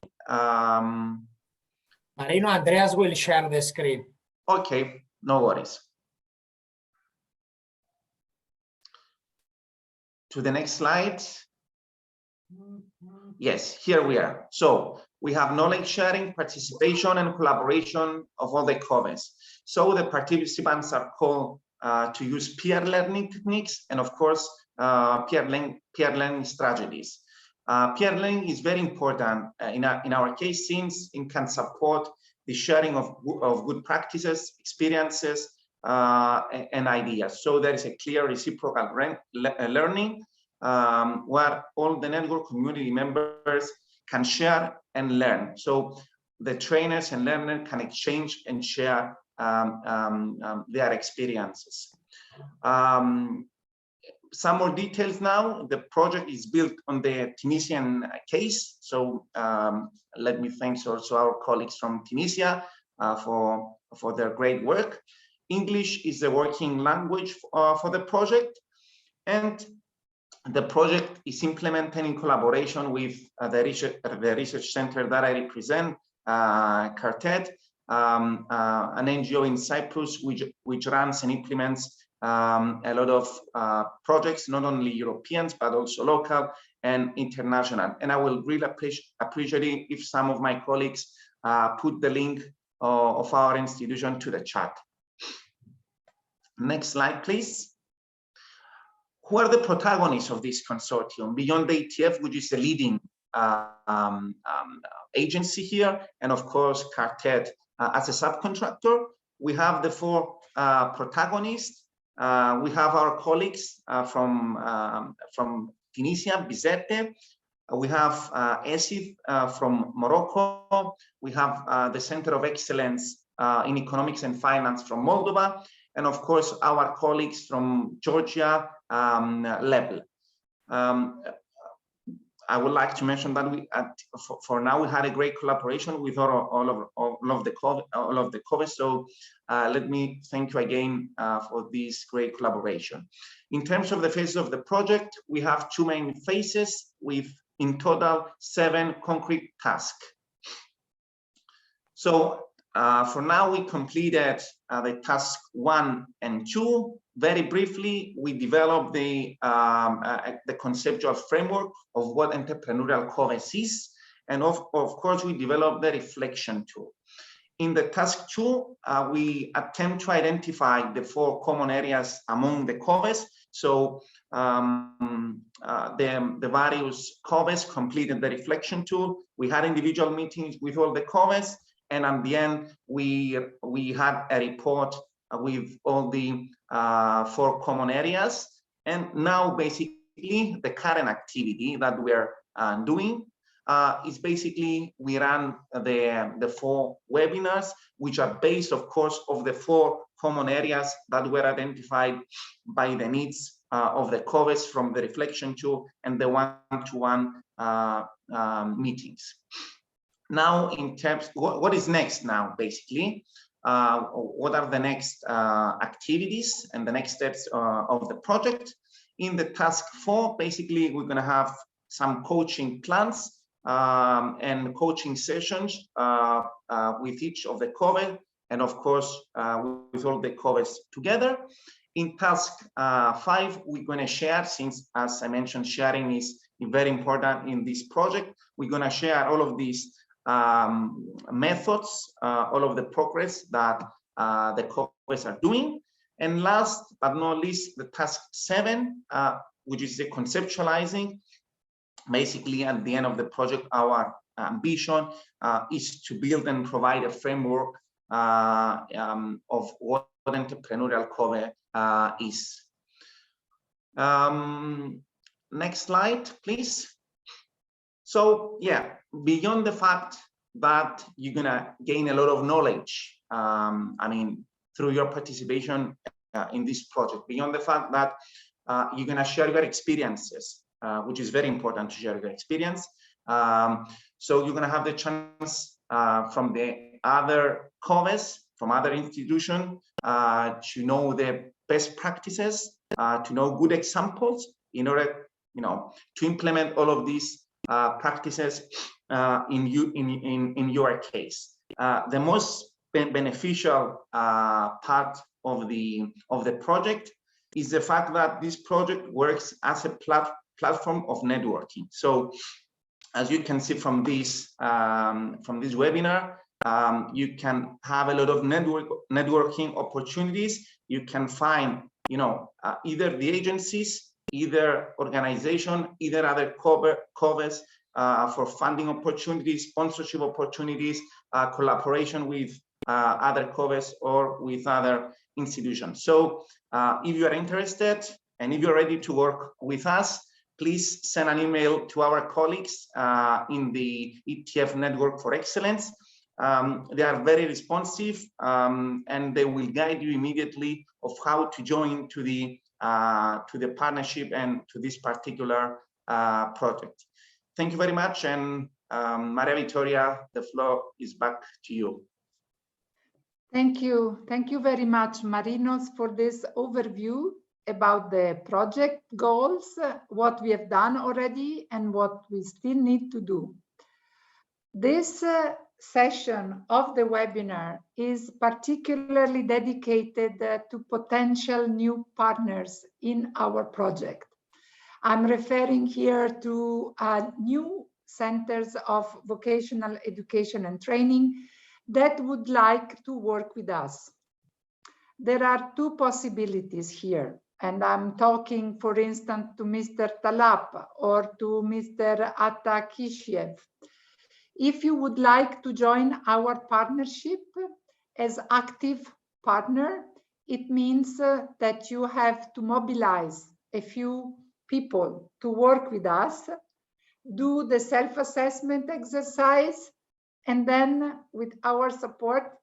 Marino, Andreas will share the screen. Okay, no worries. To the next slide. Yes, here we are. So we have knowledge sharing, participation, and collaboration of all the COVES. So the participants are called to use peer learning techniques and, of course, peer learning strategies. Peer learning is very important in our case, since it can support the sharing of good practices, experiences, and ideas. So there is a clear reciprocal learning where all the network community members can share and learn. So the trainers and learners can exchange and share their experiences. Some more details now. The project is built on the Tunisian case. So let me thank also our colleagues from Tunisia for their great work. English is the working language for the project. And the project is implemented in collaboration with the research center that I represent, Quartet, an NGO in Cyprus, which runs and implements a lot of projects, not only Europeans, but also local and international. And I will really appreciate if some of my colleagues put the link of our institution to the chat. Next slide, please. Who are the protagonists of this consortium beyond the ETF, which is the leading agency here, and of course Quartet as a subcontractor? We have the four protagonists. We have our colleagues from Tunisia, Bizerte. We have ESIF from Morocco. We have the Center of Excellence in Economics and Finance from Moldova, and of course our colleagues from Georgia, Level. I would like to mention that we, for now, we had a great collaboration with all of the COVES. So let me thank you again for this great collaboration. In terms of the phases of the project, we have two main phases with in total 7 concrete tasks. So for now, we completed the task 1 and 2. Very briefly, we developed the conceptual framework of what entrepreneurial COVES is. And of course, we developed the reflection tool. In the task 2, we attempt to identify the 4 common areas among the COVES. So the various COVES completed the reflection tool. We had individual meetings with all the COVES. And at the end, we had a report with all the 4 common areas. And now basically the current activity that we're doing is basically we run the 4 webinars, which are based, of course, of the 4 common areas that were identified by the needs of the COVES from the reflection tool and the one-to-one meetings. Now, in terms, what is next now, basically? What are the next activities and the next steps of the project? In the task 4, basically, we're going to have some coaching plans and coaching sessions with each of the COVES, and of course, with all the COVES together. In task 5, we're going to share, since, as I mentioned, sharing is very important in this project. We're going to share all of these methods, all of the progress that the COVES are doing. And last but not least, the task 7, which is the conceptualizing. Basically, at the end of the project, our ambition is to build and provide a framework of what entrepreneurial COVE is. Next slide, please. So yeah, beyond the fact that you're gonna gain a lot of knowledge, I mean, through your participation in this project, beyond the fact that you're gonna share your experiences, which is very important to share your experience. So you're gonna have the chance from the other COVEs, from other institutions, to know the best practices, to know good examples in order, to implement all of these practices in your case. The most beneficial part of the project is the fact that this project works as a platform of networking. So as you can see from this webinar, you can have a lot of networking opportunities. You can find, either the agencies, either organization, either other COVEs for funding opportunities, sponsorship opportunities, collaboration with other COVEs or with other institutions. So if you are interested and if you're ready to work with us, please send an email to our colleagues in the ETF Network for Excellence. They are very responsive and they will guide you immediately of how to join to the partnership and to this particular project. Thank you very much, and Maria Victoria, the floor is back to you. Thank you very much, Marinos, for this overview about the project goals, what we have done already and what we still need to do. This session of the webinar is particularly dedicated to potential new partners in our project. I'm referring here to new centers of vocational education and training that would like to work with us. There are two possibilities here, and I'm talking, for instance, to Mr. Talap or to Mr. Atakishiev. If you would like to join our partnership as active partner, it means that you have to mobilize a few people to work with us, do the self-assessment exercise, and then with our support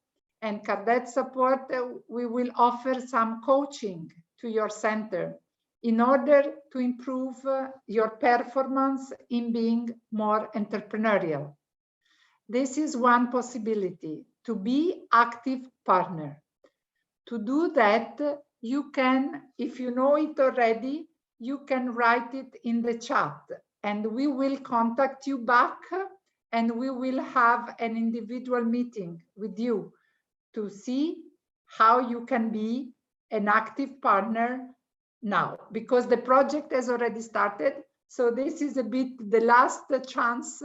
and cadet support, we will offer some coaching to your center in order to improve your performance in being more entrepreneurial. This is one possibility, to be active partner. To do that, you can, if you know it already, you can write it in the chat and we will contact you back and we will have an individual meeting with you to see how you can be an active partner now, because the project has already started. So this is a bit the last chance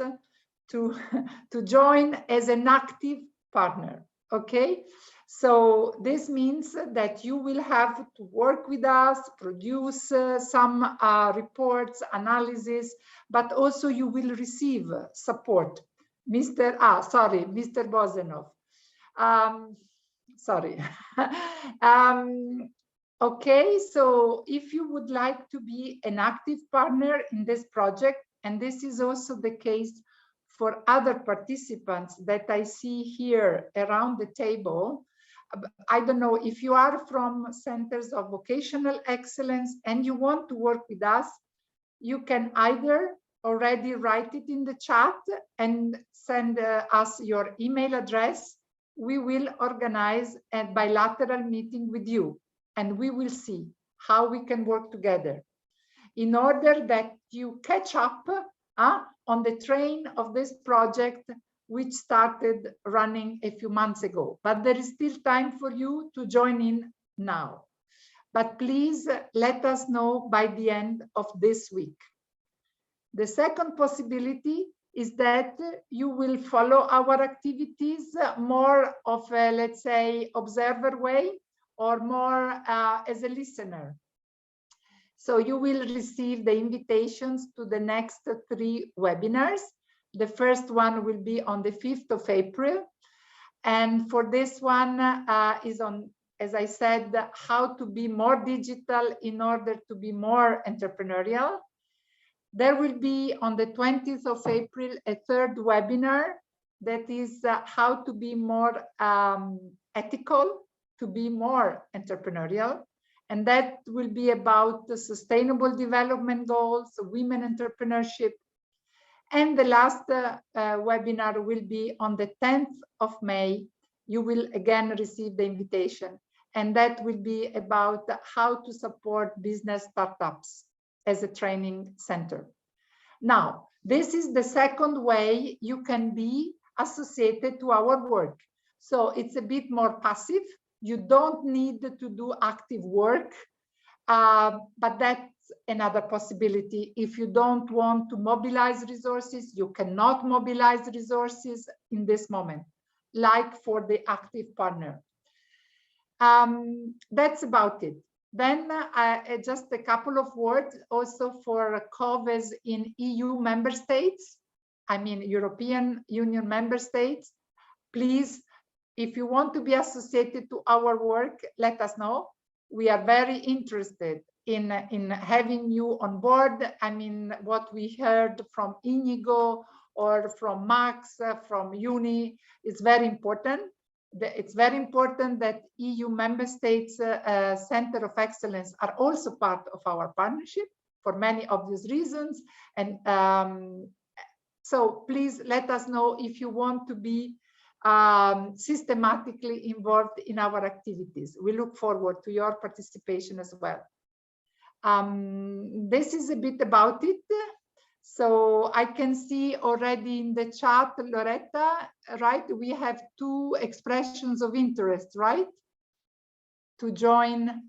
to join as an active partner, okay? So this means that you will have to work with us, produce some reports, analysis, but also you will receive support. Mr. Bozenov. Sorry. Okay, so if you would like to be an active partner in this project, and this is also the case for other participants that I see here around the table, I don't know if you are from centers of vocational excellence and you want to work with us, you can either already write it in the chat and send us your email address. We will organize a bilateral meeting with you and we will see how we can work together in order that you catch up on the train of this project, which started running a few months ago. But there is still time for you to join in now. But please let us know by the end of this week. The second possibility is that you will follow our activities more of a, let's say, observer way or more as a listener. So you will receive the invitations to the next 3 webinars. The first one will be on the 5th of April. And for this one is on, as I said, how to be more digital in order to be more entrepreneurial. There will be on the 20th of April a third webinar that is how to be more ethical, to be more entrepreneurial. And that will be about the sustainable development goals, women entrepreneurship. And the last webinar will be on the 10th of May. You will again receive the invitation. And that will be about how to support business startups as a training center. Now, this is the second way you can be associated to our work. So it's a bit more passive. You don't need to do active work, but that's another possibility. If you don't want to mobilize resources, you cannot mobilize resources in this moment, like for the active partner. That's about it. Then just a couple of words also for COVES in EU member states, I mean European Union member states. Please, if you want to be associated to our work, let us know. We are very interested in having you on board. I mean, what we heard from Inigo or from Max, from Uni, is very important. It's very important that EU member states Center of Excellence are also part of our partnership for many obvious reasons. And so please let us know if you want to be systematically involved in our activities. We look forward to your participation as well. This is a bit about it. So I can see already in the chat, Loretta, right? We have 2 expressions of interest, right? To join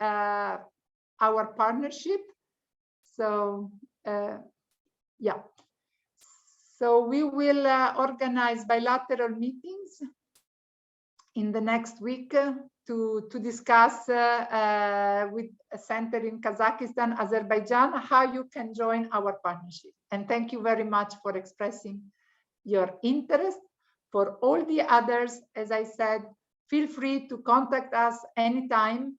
our partnership. So yeah. So we will organize bilateral meetings in the next week to discuss with a center in Kazakhstan, Azerbaijan, how you can join our partnership. And thank you very much for expressing your interest. For all the others, as I said, feel free to contact us anytime.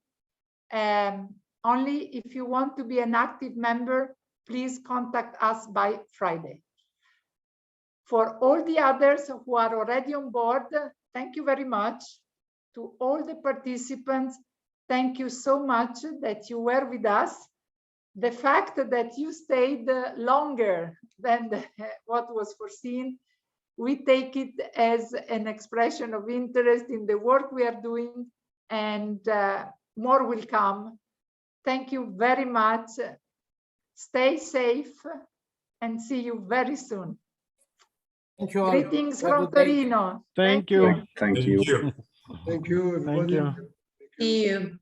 Only if you want to be an active member, please contact us by Friday. For all the others who are already on board, thank you very much. To all the participants, thank you so much that you were with us. The fact that you stayed longer than what was foreseen, we take it as an expression of interest in the work we are doing, and more will come. Thank you very much. Stay safe and see you very soon. Thank you all. Greetings from Torino. Thank you. Thank you. Thank you, everybody. See you.